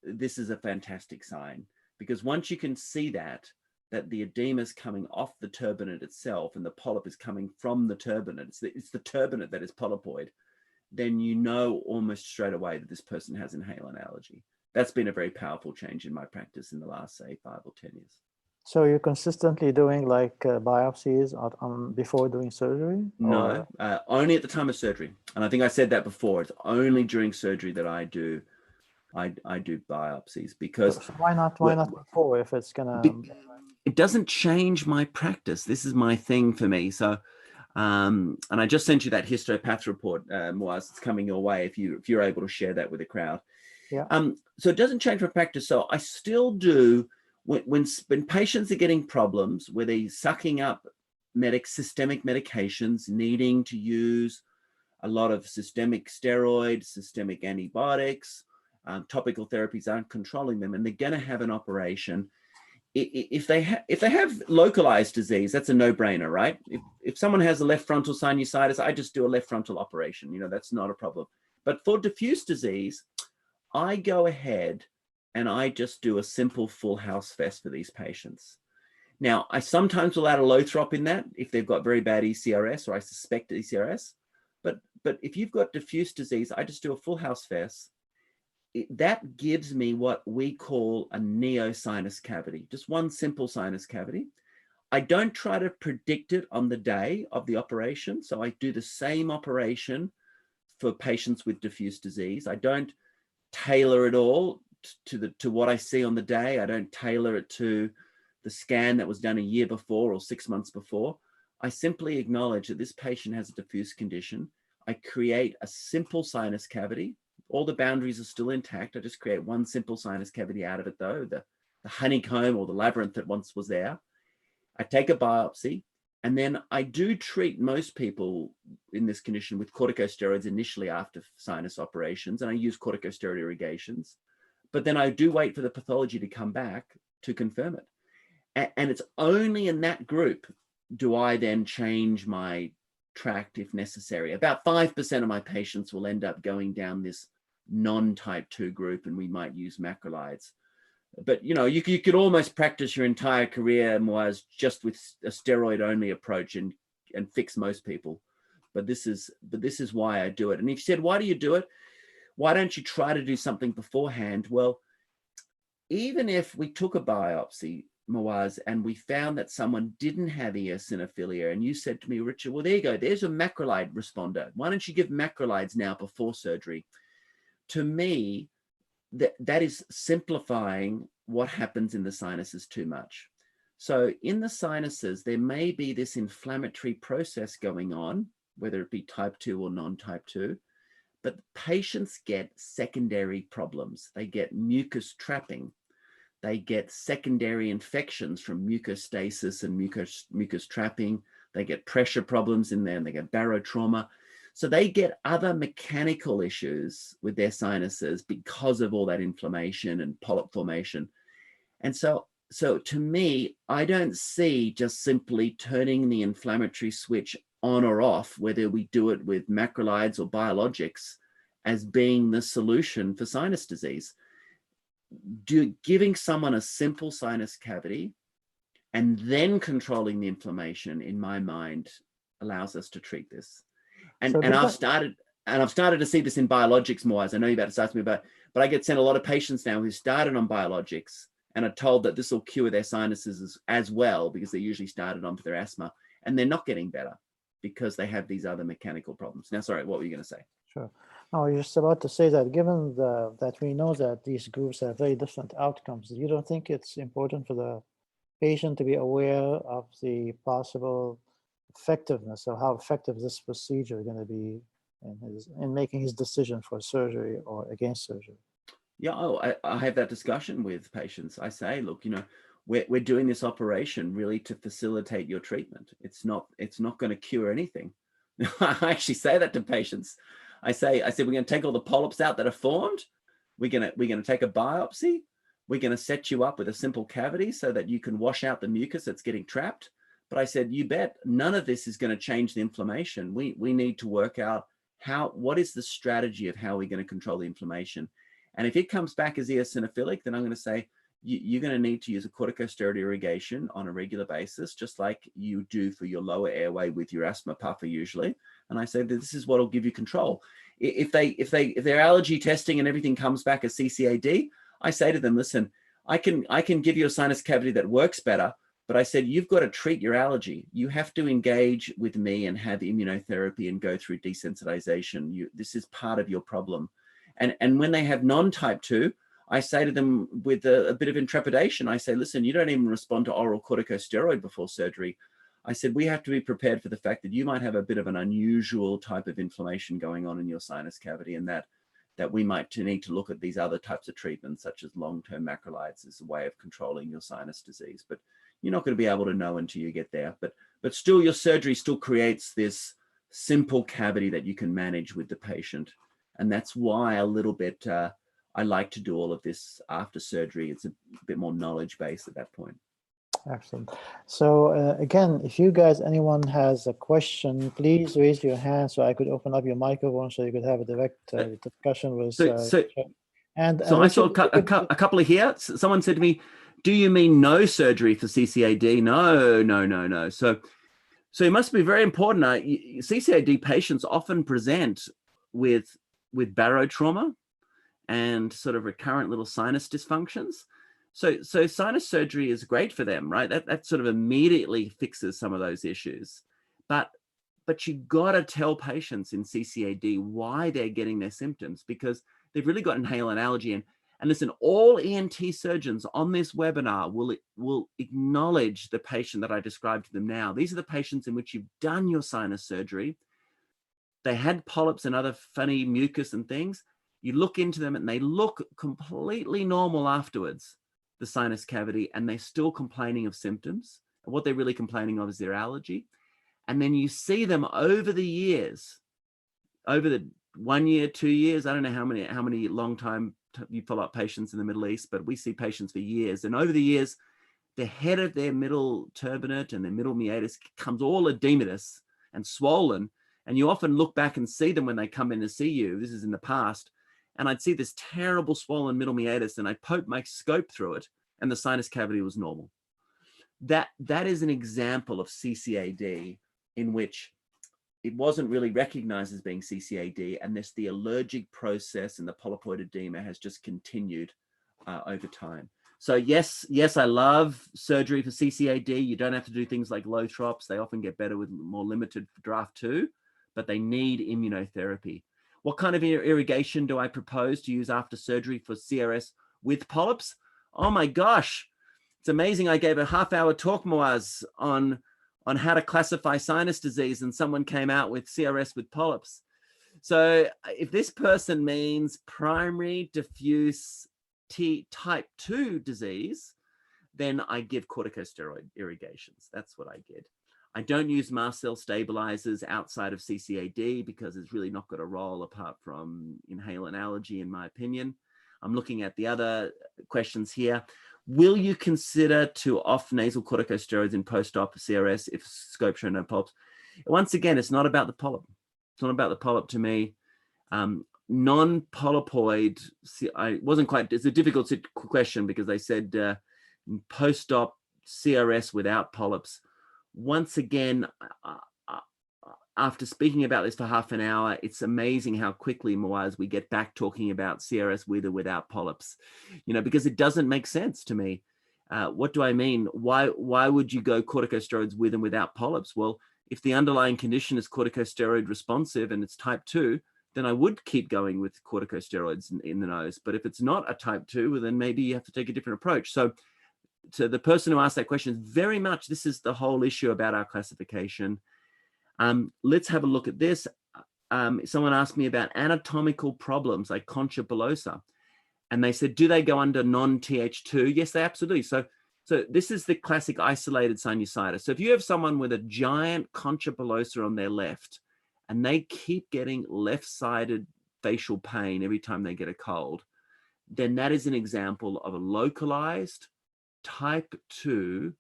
This is a fantastic sign, because once you can see that the edema is coming off the turbinate itself and the polyp is coming from the turbinate, it's the turbinate that is polypoid, then you know almost straight away that this person has inhalant allergy. That's been a very powerful change in my practice in the last, say, 5 or 10 years. So you're consistently doing like biopsies before doing surgery? No, only at the time of surgery. And I think I said that before. It's only during surgery that I do biopsies, because so why not before, if it's gonna it doesn't change my practice. This is my thing for me. So and I just sent you that histopath report, Moaz. It's coming your way if you're able to share that with the crowd. Yeah. So it doesn't change my practice. So I still do when patients are getting problems where they're sucking up systemic medications, needing to use a lot of systemic steroids, systemic antibiotics, topical therapies aren't controlling them, and they're going to have an operation. If they have localized disease, that's a no-brainer, right? If someone has a left frontal sinusitis, I just do a left frontal operation. That's not a problem. But for diffuse disease, I go ahead and I just do a simple full house vest for these patients. Now, I sometimes will add a Lothrop in that if they've got very bad ECRS or I suspect ECRS. But if you've got diffuse disease, I just do a full house vest. That gives me what we call a neo-sinus cavity, just one simple sinus cavity. I don't try to predict it on the day of the operation. So I do the same operation for patients with diffuse disease. I don't tailor it all to what I see on the day. I don't tailor it to the scan that was done a year before or 6 months before. I simply acknowledge that this patient has a diffuse condition. I create a simple sinus cavity. All the boundaries are still intact. I just create one simple sinus cavity out of it, though, the honeycomb or the labyrinth that once was there. I take a biopsy, and then I do treat most people in this condition with corticosteroids initially after sinus operations, and I use corticosteroid irrigations. But then I do wait for the pathology to come back to confirm it. And it's only in that group do I then change my tract if necessary. About 5% of my patients will end up going down this non-type 2 group, and we might use macrolides. But you could almost practice your entire career, Moaz, just with a steroid-only approach and fix most people. But this is why I do it. And if you said, why do you do it? Why don't you try to do something beforehand? Well, even if we took a biopsy, Moaz, and we found that someone didn't have eosinophilia, and you said to me, Richard, well, there you go, there's a macrolide responder. Why don't you give macrolides now before surgery? To me, that is simplifying what happens in the sinuses too much. So in the sinuses, there may be this inflammatory process going on, whether it be type 2 or non-type 2, but patients get secondary problems. They get mucus trapping. They get secondary infections from mucostasis and mucus trapping. They get pressure problems in there, and they get barotrauma. So they get other mechanical issues with their sinuses because of all that inflammation and polyp formation. And so to me, I don't see just simply turning the inflammatory switch on or off, whether we do it with macrolides or biologics, as being the solution for sinus disease. Giving someone a simple sinus cavity and then controlling the inflammation, in my mind, allows us to treat this. And I've started to see this in biologics more, as I know you're about to start to me about, but I get sent a lot of patients now who started on biologics and are told that this will cure their sinuses as well, because they usually started on for their asthma, and they're not getting better because they have these other mechanical problems. Now, sorry, what were you going to say? Sure. I was just about to say that given that we know that these groups have very different outcomes, you don't think it's important for the patient to be aware of the possible effectiveness, or how effective this procedure is going to be in making his decision for surgery or against surgery? Yeah, I have that discussion with patients. I say, look, we're doing this operation really to facilitate your treatment. It's not going to cure anything. I actually say that to patients. I said, we're going to take all the polyps out that are formed. We're going to take a biopsy. We're going to set you up with a simple cavity so that you can wash out the mucus that's getting trapped. But I said, you bet none of this is going to change the inflammation. We need to work out what is the strategy of how we're going to control the inflammation. And if it comes back as eosinophilic, then I'm going to say, you're going to need to use a corticosteroid irrigation on a regular basis, just like you do for your lower airway with your asthma puffer usually. And I say that this is what will give you control. If their allergy testing and everything comes back as CCAD, I say to them, listen, I can give you a sinus cavity that works better, but I said, you've got to treat your allergy. You have to engage with me and have immunotherapy and go through desensitization. This is part of your problem. And when they have non-type 2, I say to them with a bit of intrepidation, I say, listen, you don't even respond to oral corticosteroid before surgery. I said, we have to be prepared for the fact that you might have a bit of an unusual type of inflammation going on in your sinus cavity, and that we might need to look at these other types of treatments, such as long-term macrolides, as a way of controlling your sinus disease. But you're not going to be able to know until you get there. But still, your surgery still creates this simple cavity that you can manage with the patient. And that's why a little bit, I like to do all of this after surgery. It's a bit more knowledge based at that point. Excellent. So again, if you guys, anyone has a question, please raise your hand so I could open up your microphone so you could have a direct discussion with. So I saw a couple of here. Someone said to me, "Do you mean no surgery for CCAD?" No. So it must be very important. CCAD patients often present with barotrauma and sort of recurrent little sinus dysfunctions. So sinus surgery is great for them, right? That sort of immediately fixes some of those issues. But you've got to tell patients in CCAD why they're getting their symptoms, because they've really got inhalant allergy. And listen, all ENT surgeons on this webinar will acknowledge the patient that I described to them now. These are the patients in which you've done your sinus surgery. They had polyps and other funny mucus and things. You look into them and they look completely normal afterwards, the sinus cavity, and they're still complaining of symptoms. And what they're really complaining of is their allergy. And then you see them over the years, over the 1 year, 2 years, I don't know how many long time you follow up patients in the Middle East, but we see patients for years. And over the years, the head of their middle turbinate and their middle meatus comes all edematous and swollen. And you often look back and see them when they come in to see you. This is in the past. And I'd see this terrible swollen middle meatus, and I poke my scope through it, and the sinus cavity was normal. That is an example of CCAD in which it wasn't really recognized as being CCAD, and the allergic process and the polypoid edema has just continued over time. So yes, I love surgery for CCAD. You don't have to do things like Lothrops. They often get better with more limited draft 2, but they need immunotherapy. What kind of irrigation do I propose to use after surgery for CRS with polyps? Oh my gosh, it's amazing. I gave a half-hour talk, Moaz, on how to classify sinus disease, and someone came out with CRS with polyps. So if this person means primary diffuse type 2 disease, then I give corticosteroid irrigations. That's what I get. I don't use mast cell stabilizers outside of CCAD because it's really not got a role apart from inhalant allergy, in my opinion. I'm looking at the other questions here. Will you consider to off nasal corticosteroids in post-op CRS if scope show no polyps? Once again, it's not about the polyp. It's not about the polyp to me. Non-polypoid, I wasn't quite, it's a difficult question because they said post-op CRS without polyps. Once again, after speaking about this for half an hour, it's amazing how quickly, Moaz, we get back talking about CRS with or without polyps, because it doesn't make sense to me. What do I mean? Why would you go corticosteroids with and without polyps? Well, if the underlying condition is corticosteroid responsive and it's type 2, then I would keep going with corticosteroids in the nose. But if it's not a type 2, well, then maybe you have to take a different approach. So to the person who asked that question, very much this is the whole issue about our classification. Let's have a look at this. Someone asked me about anatomical problems like concha bullosa, and they said, do they go under non-Th2? Yes, they absolutely. So this is the classic isolated sinusitis. So if you have someone with a giant concha bullosa on their left, and they keep getting left-sided facial pain every time they get a cold, then that is an example of a localized type 2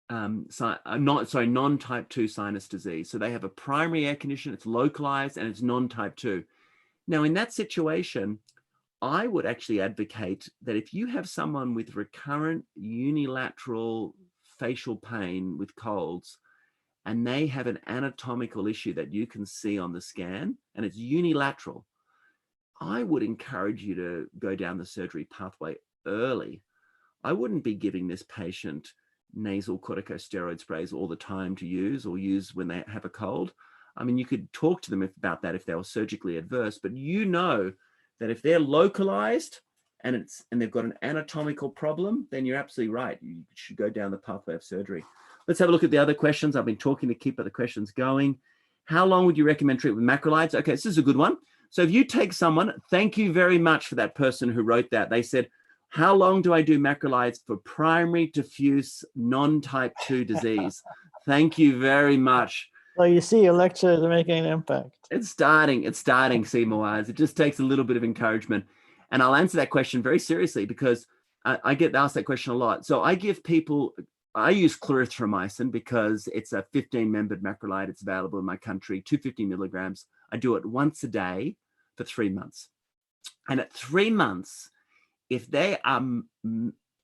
non-type 2 sinus disease. So they have a primary air condition, it's localized, and it's non-type 2. Now, in that situation, I would actually advocate that if you have someone with recurrent unilateral facial pain with colds, and they have an anatomical issue that you can see on the scan, and it's unilateral, I would encourage you to go down the surgery pathway early. I wouldn't be giving this patient nasal corticosteroid sprays all the time to use or use when they have a cold. I mean, you could talk to them about that if they were surgically adverse, but that if they're localized and they've got an anatomical problem, then you're absolutely right. You should go down the pathway of surgery. Let's have a look at the other questions. I've been talking to keep the questions going. How long would you recommend treatment with macrolides? Okay, this is a good one. So if you take someone, thank you very much for that person who wrote that. They said, how long do I do macrolides for primary diffuse non-type 2 disease? Thank you very much. Well, you see, your lectures are making an impact. It's starting, Seymour Wise. It just takes a little bit of encouragement. And I'll answer that question very seriously because I get asked that question a lot. So I use clarithromycin because it's a 15-membered macrolide. It's available in my country, 250 milligrams. I do it once a day for 3 months. And at 3 months, if they are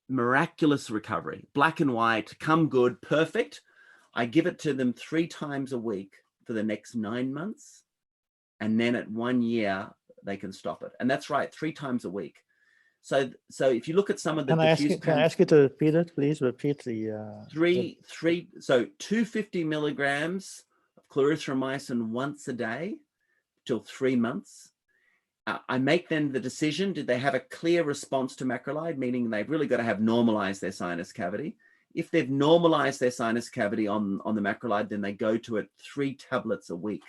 miraculous recovery, black and white, come good, perfect, I give it to them 3 times a week for the next 9 months. And then at 1 year, they can stop it. And that's right, 3 times a week. So if you look at some of the can I ask you to repeat it, please? Repeat the... So 250 milligrams of clarithromycin once a day till 3 months. I make then the decision, did they have a clear response to macrolide, meaning they've really got to have normalized their sinus cavity. If they've normalized their sinus cavity on the macrolide, then they go to it 3 tablets a week.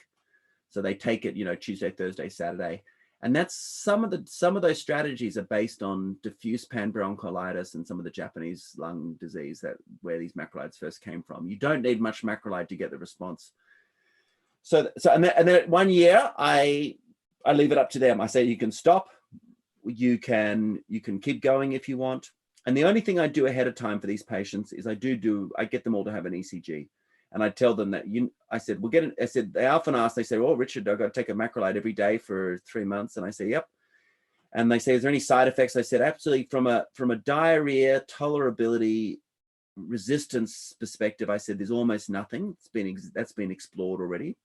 So they take it, Tuesday, Thursday, Saturday. And that's some of those strategies are based on diffuse panbronchiolitis and some of the Japanese lung disease where these macrolides first came from. You don't need much macrolide to get the response. And then at 1 year, I leave it up to them. I say, you can stop, you can keep going if you want. And the only thing I do ahead of time for these patients is I get them all to have an ECG. And I tell them that they often ask, they say, oh, Richard, I've got to take a macrolide every day for 3 months. And I say, yep. And they say, is there any side effects? I said, absolutely. From a diarrhea, tolerability, resistance perspective, I said, there's almost nothing. That's been explored already.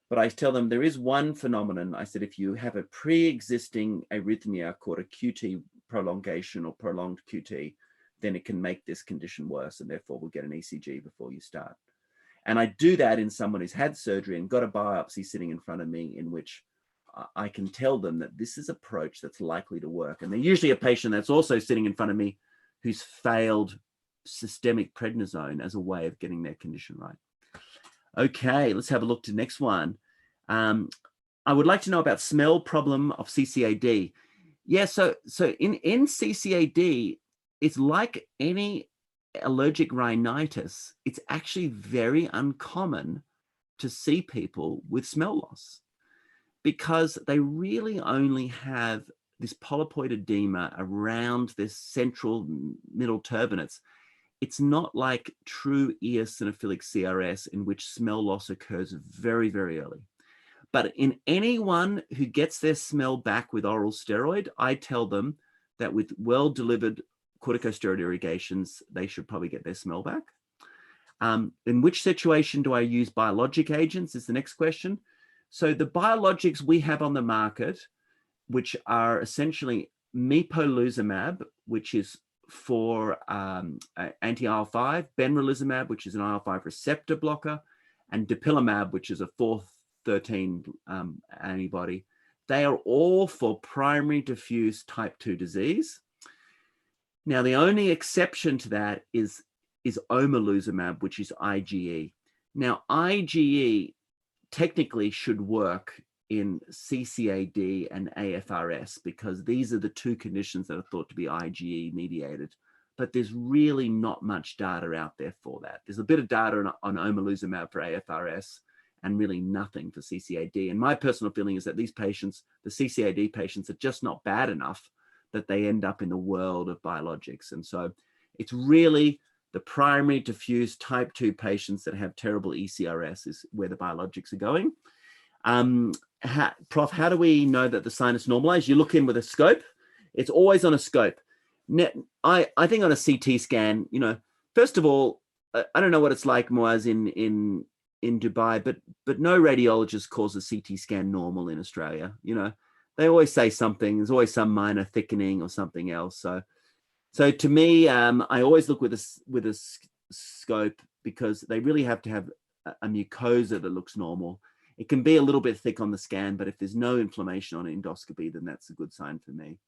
But I tell them there is one phenomenon. I said, if you have a pre-existing arrhythmia called a QT prolongation or prolonged QT, then it can make this condition worse. And therefore we'll get an ECG before you start. And I do that in someone who's had surgery and got a biopsy sitting in front of me, in which I can tell them that this is an approach that's likely to work. And they're usually a patient that's also sitting in front of me who's failed systemic prednisone as a way of getting their condition right. Okay, let's have a look to the next one. I would like to know about smell problem of CCAD. Yeah, so in CCAD, it's like any allergic rhinitis. It's actually very uncommon to see people with smell loss because they really only have this polypoid edema around this central middle turbinates. It's not like true eosinophilic CRS in which smell loss occurs very, very early. But in anyone who gets their smell back with oral steroid, I tell them that with well-delivered corticosteroid irrigations, they should probably get their smell back. In which situation do I use biologic agents is the next question. So the biologics we have on the market, which are essentially mepolizumab, which is for anti-IL-5, benralizumab, which is an IL-5 receptor blocker, and dupilumab, which is a 4/13 antibody. They are all for primary diffuse type 2 disease. Now, the only exception to that is omalizumab, which is IgE. Now, IgE technically should work in CCAD and AFRS because these are the two conditions that are thought to be IgE mediated, but there's really not much data out there for that. There's a bit of data on omalizumab for AFRS and really nothing for CCAD. And my personal feeling is that these patients, the CCAD patients, are just not bad enough that they end up in the world of biologics. And so it's really the primary diffuse type 2 patients that have terrible ECRS is where the biologics are going. Prof, how do we know that the sinus normalized? You look in with a scope. It's always on a scope. I think on a CT scan, you know, first of all, I don't know what it's like, Moaz, in Dubai, but no radiologist calls a CT scan normal in Australia. You know, they always say something. There's always some minor thickening or something else. So to me, I always look with a scope because they really have to have a mucosa that looks normal. It can be a little bit thick on the scan, but if there's no inflammation on endoscopy, then that's a good sign for me.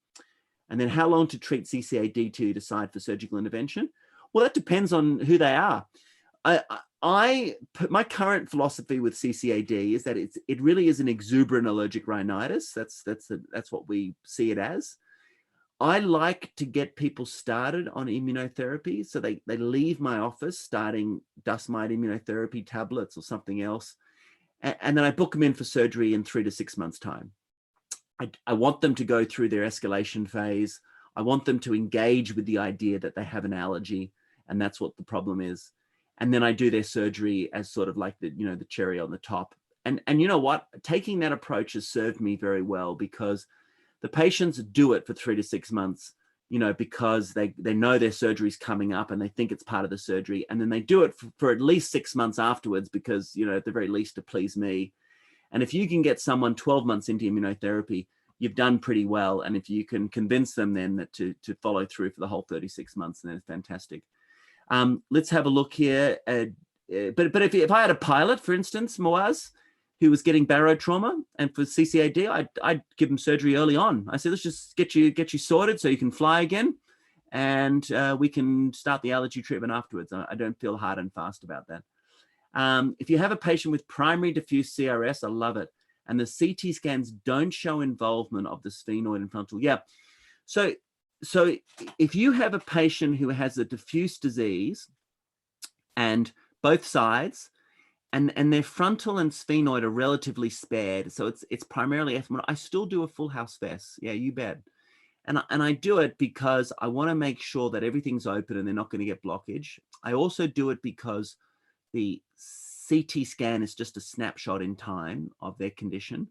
And then how long to treat CCAD to decide for surgical intervention? Well, that depends on who they are. My current philosophy with CCAD is that it really is an exuberant allergic rhinitis. That's what we see it as. I like to get people started on immunotherapy. So they leave my office starting dust mite immunotherapy tablets or something else. And then I book them in for surgery in 3 to 6 months' time. I want them to go through their escalation phase. I want them to engage with the idea that they have an allergy, and that's what the problem is. And then I do their surgery as sort of like the cherry on the top. And you know what? Taking that approach has served me very well because the patients do it for 3 to 6 months, you know, because they know their surgery is coming up and they think it's part of the surgery. And then they do it for at least 6 months afterwards because, you know, at the very least to please me. And if you can get someone 12 months into immunotherapy, you've done pretty well. And if you can convince them then that to follow through for the whole 36 months, then it's fantastic. Let's have a look here. But if I had a pilot, for instance, Moaz, who was getting barotrauma, and for CCAD, I'd give him surgery early on. I said, let's just get you sorted so you can fly again, and we can start the allergy treatment afterwards. I don't feel hard and fast about that. If you have a patient with primary diffuse CRS, I love it. And the CT scans don't show involvement of the sphenoid and frontal. Yeah. So if you have a patient who has a diffuse disease and both sides, and their frontal and sphenoid are relatively spared, so it's primarily ethmoid, I still do a full house vest. Yeah, you bet. And I do it because I want to make sure that everything's open and they're not going to get blockage. I also do it because the CT scan is just a snapshot in time of their condition.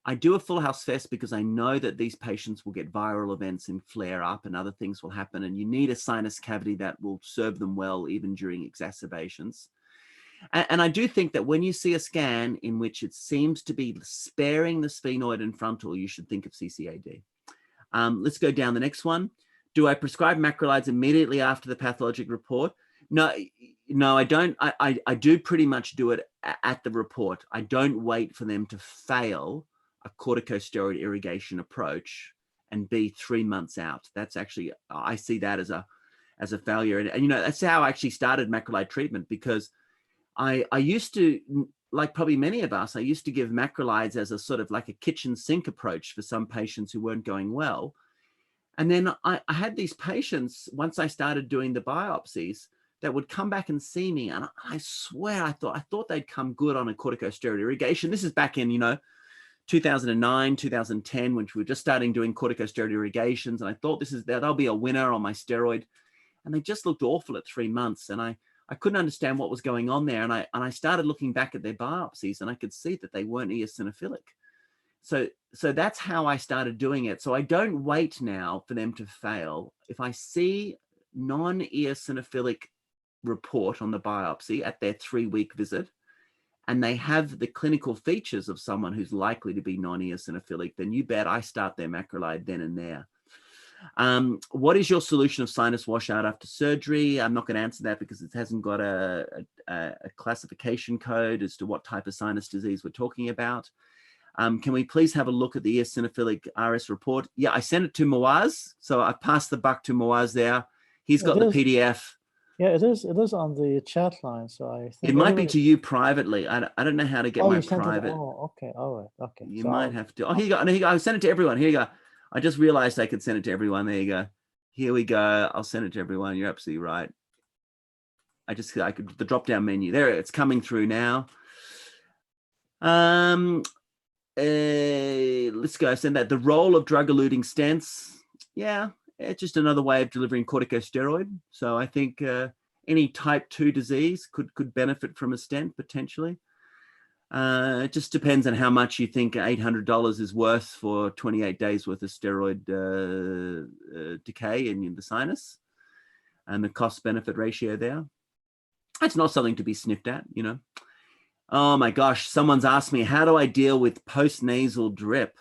I do a full house vest because I know that these patients will get viral events and flare up and other things will happen. And you need a sinus cavity that will serve them well, even during exacerbations. And I do think that when you see a scan in which it seems to be sparing the sphenoid and frontal, you should think of CCAD. Let's go down the next one. Do I prescribe macrolides immediately after the pathologic report? No, I don't. I do pretty much do it at the report. I don't wait for them to fail a corticosteroid irrigation approach and be 3 months out. That's actually, I see that as a failure. And you know, that's how I actually started macrolide treatment, because I used to like probably many of us, I used to give macrolides as a sort of like a kitchen sink approach for some patients who weren't going well. And then I had these patients, once I started doing the biopsies, that would come back and see me. And I swear, I thought they'd come good on a corticosteroid irrigation. This is back in, 2009, 2010, when we were just starting doing corticosteroid irrigations. And I thought they'll be a winner on my steroid. And they just looked awful at 3 months. And I couldn't understand what was going on there. And I started looking back at their biopsies, and I could see that they weren't eosinophilic. So that's how I started doing it. So I don't wait now for them to fail. If I see non-eosinophilic report on the biopsy at their 3-week visit, and they have the clinical features of someone who's likely to be non-eosinophilic, then you bet I start their macrolide then and there. What is your solution of sinus washout after surgery? I'm not going to answer that because it hasn't got a classification code as to what type of sinus disease we're talking about. Can we please have a look at the eosinophilic RS report? Yeah, I sent it to Moaz. So I passed the buck to Moaz there. He's got the PDF. Yeah, it is on the chat line. So I think it might be to you privately. I don't know how to get my private. Okay, all right, okay. You might have to. Oh, here you go. No, here you go. I sent it to everyone. Here you go. I just realized I could send it to everyone. There you go. Here we go. I'll send it to everyone. You're absolutely right. I could the drop down menu there. It's coming through now. Let's go. Send that. The role of drug-eluting stents. Yeah, it's just another way of delivering corticosteroid. So I think any type 2 disease could benefit from a stent potentially. It just depends on how much you think $800 is worth for 28 days worth of steroid decay in the sinus, and the cost-benefit ratio there. It's not something to be sniffed at, Oh my gosh, someone's asked me, how do I deal with post-nasal drip?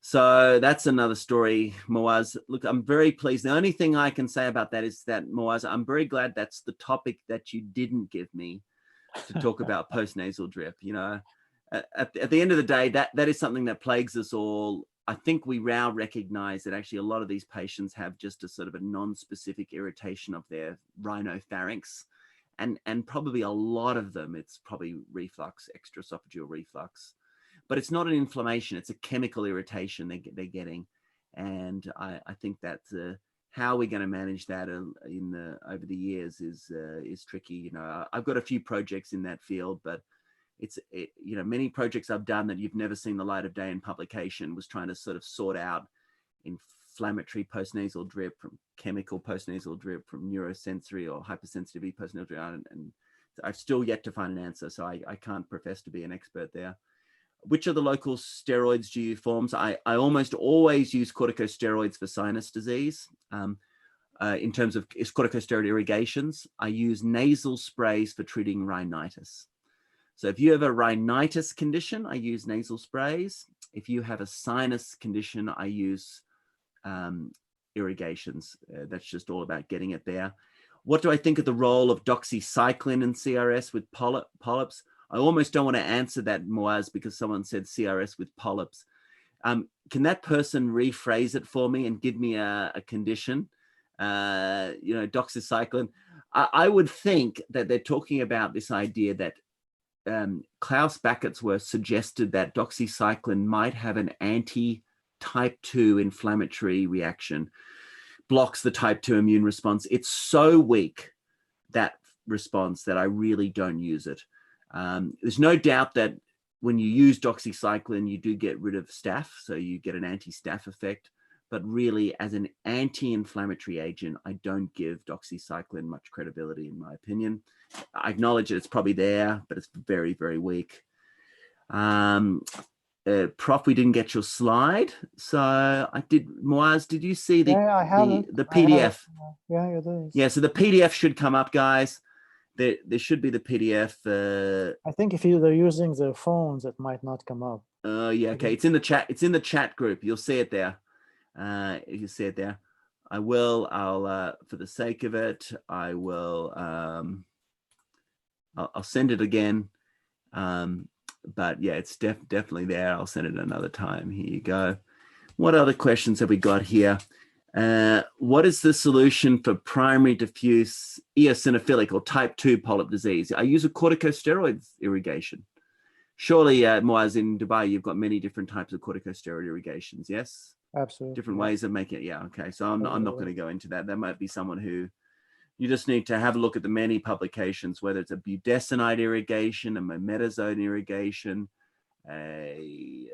So that's another story, Moaz. Look, I'm very pleased. The only thing I can say about that is that, Moaz, I'm very glad that's the topic that you didn't give me to talk about post-nasal drip. At the end of the day, that is something that plagues us all. I think we now recognize that actually a lot of these patients have just a sort of a non-specific irritation of their rhinopharynx. And probably a lot of them, it's probably reflux, extraesophageal reflux. But it's not an inflammation, it's a chemical irritation they're getting. And I think that how we're going to manage that over the years is tricky. I've got a few projects in that field, but many projects I've done that you've never seen the light of day in publication was trying to sort of sort out inflammatory postnasal drip from chemical postnasal drip from neurosensory or hypersensitivity postnasal drip, and I've still yet to find an answer, so I can't profess to be an expert there. Which of the local steroids do you forms? I almost always use corticosteroids for sinus disease. In terms of corticosteroid irrigations, I use nasal sprays for treating rhinitis. So if you have a rhinitis condition, I use nasal sprays. If you have a sinus condition, I use irrigations. That's just all about getting it there. What do I think of the role of doxycycline in CRS with polyps? I almost don't want to answer that, Moaz, because someone said CRS with polyps. Can that person rephrase it for me and give me a condition? Doxycycline. I would think that they're talking about this idea that Klaus Backertsworth suggested that doxycycline might have an anti-type 2 inflammatory reaction, blocks the type 2 immune response. It's so weak, that response, that I really don't use it. There's no doubt that when you use doxycycline, you do get rid of staph, so you get an anti-staph effect. But really, as an anti-inflammatory agent, I don't give doxycycline much credibility, in my opinion. I acknowledge that it's probably there, but it's very, very weak. Prof, we didn't get your slide. So I did. Moaz, did you see the PDF? Yeah, it is. Yeah, so the PDF should come up, guys. There should be the PDF. I think if they're using their phones, it might not come up. Yeah, okay. It's in the chat. It's in the chat group. You'll see it there. You see it there. I'll for the sake of it, I will. I'll send it again. But yeah, it's definitely there. I'll send it another time. Here you go. What other questions have we got here? What is the solution for primary diffuse eosinophilic or type 2 polyp disease? I use a corticosteroid irrigation. surely, Moaz, in Dubai, you've got many different types of corticosteroid irrigations, yes? Absolutely. Different ways of making it. Yeah, okay. So I'm not going to go into that. That might be someone who, you just need to have a look at the many publications, whether it's a budesonide irrigation, a mometazone irrigation, a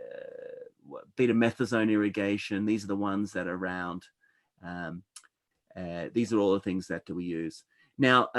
betamethasone irrigation. These are the ones that are around. These are all the things that we use. Now,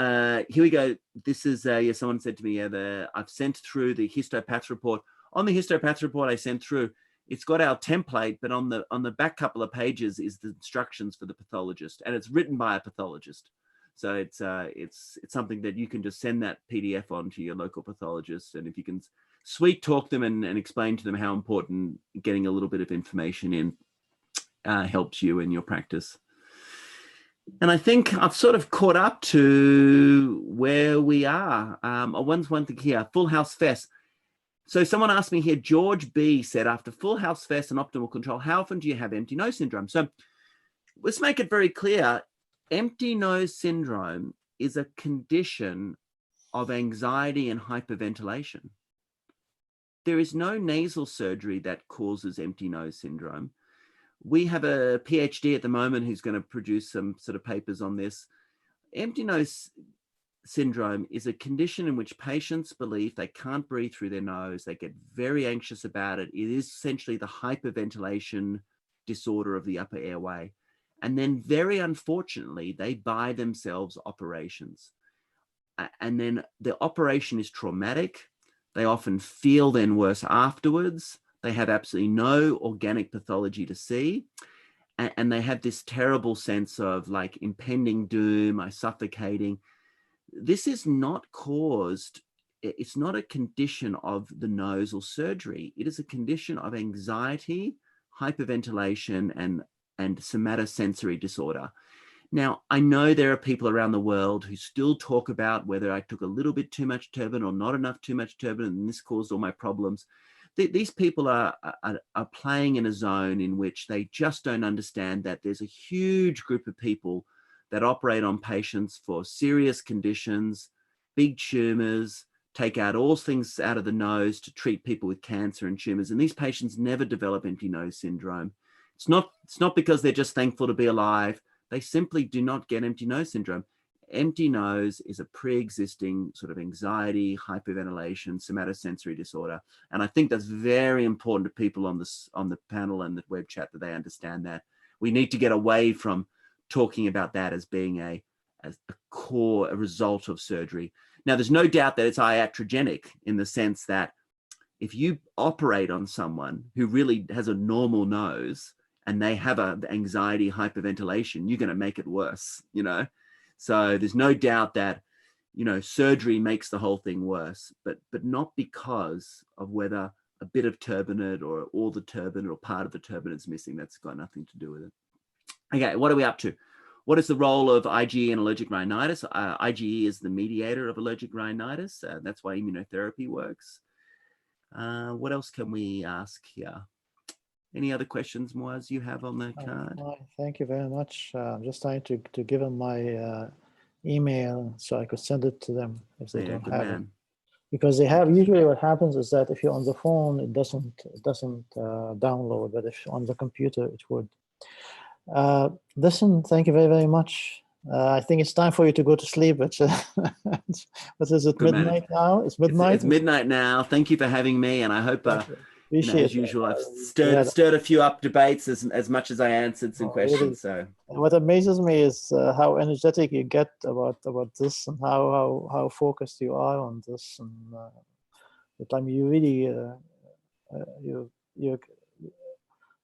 here we go. This is, someone said to me, I've sent through the histopath report. On the histopath report I sent through, it's got our template, but on the back couple of pages is the instructions for the pathologist, and it's written by a pathologist. So it's something that you can just send that PDF on to your local pathologist, and if you can sweet talk them and explain to them how important getting a little bit of information in helps you in your practice. And I think I've sort of caught up to where we are. One thing here, Full House Fest. So someone asked me here, George B said, after Full House Fest and optimal control, how often do you have empty nose syndrome? So let's make it very clear. Empty nose syndrome is a condition of anxiety and hyperventilation. There is no nasal surgery that causes empty nose syndrome. We have a PhD at the moment who's going to produce some sort of papers on this. Empty nose syndrome is a condition in which patients believe they can't breathe through their nose. They get very anxious about it. It is essentially the hyperventilation disorder of the upper airway. And then very unfortunately, they buy themselves operations. And then the operation is traumatic. They often feel then worse afterwards. They have absolutely no organic pathology to see. And they have this terrible sense of like impending doom, I'm suffocating. This is not caused, it's not a condition of the nose or surgery. It is a condition of anxiety, hyperventilation, and somatosensory disorder. Now, I know there are people around the world who still talk about whether I took a little bit too much turbin or not enough too much turbin, and this caused all my problems. These people are playing in a zone in which they just don't understand that there's a huge group of people that operate on patients for serious conditions, big tumors, take out all things out of the nose to treat people with cancer and tumors. And these patients never develop empty nose syndrome. It's not because they're just thankful to be alive. They simply do not get empty nose syndrome. Empty nose is a pre-existing sort of anxiety, hyperventilation, somatosensory disorder. And I think that's very important to people on the panel and the web chat, that they understand that. We need to get away from talking about that as being a result of surgery. Now, there's no doubt that it's iatrogenic in the sense that if you operate on someone who really has a normal nose and they have anxiety, hyperventilation, you're going to make it worse, So there's no doubt that, surgery makes the whole thing worse, but not because of whether a bit of turbinate or all the turbinate or part of the turbinate is missing. That's got nothing to do with it. Okay, what are we up to? What is the role of IgE in allergic rhinitis? IgE is the mediator of allergic rhinitis. That's why immunotherapy works. What else can we ask here? Any other questions, Moaz, you have on the card? Thank you very much. I'm just trying to give them my email so I could send it to them if they don't have it. Because they have, usually what happens is that if you're on the phone, it doesn't download, but if on the computer, it would. Listen, thank you very, very much. I think it's time for you to go to sleep. What is it, midnight now? It's midnight? It's midnight now. Thank you for having me, and I hope, as usual, I've stirred a few up debates as much as I answered some questions. Really. So what amazes me is how energetic you get about this, and how focused you are on this, and you really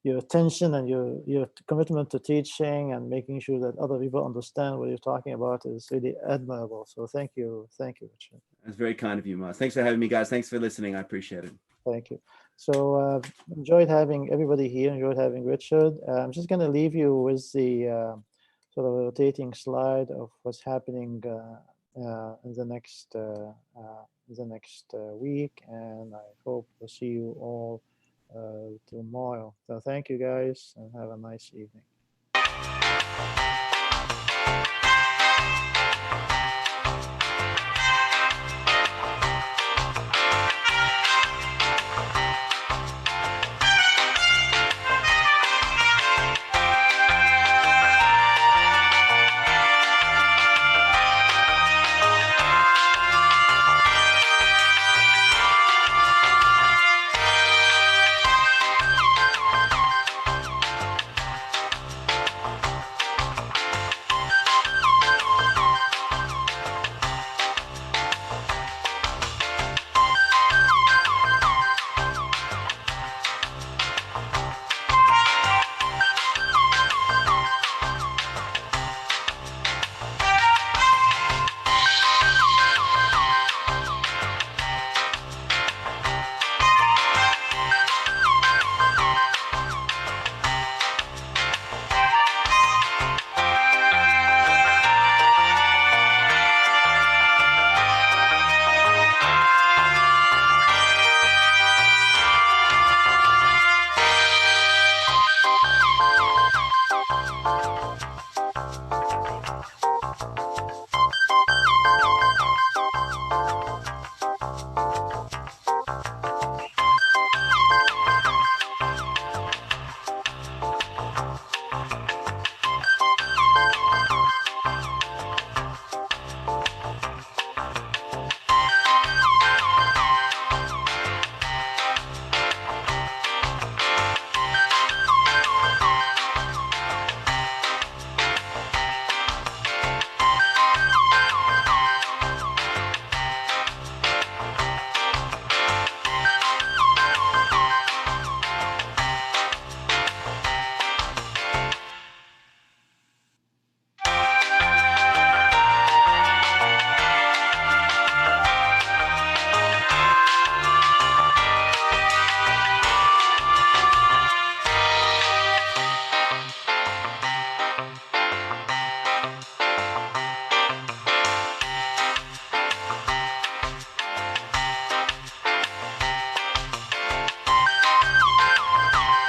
your attention and your commitment to teaching and making sure that other people understand what you're talking about is really admirable. So thank you, Richard. That's very kind of you, Mars. Thanks for having me, guys. Thanks for listening. I appreciate it. Thank you. So enjoyed having everybody here. Enjoyed having Richard. I'm just going to leave you with the sort of rotating slide of what's happening in the next week, and I hope to see you all tomorrow. So thank you guys, and have a nice evening.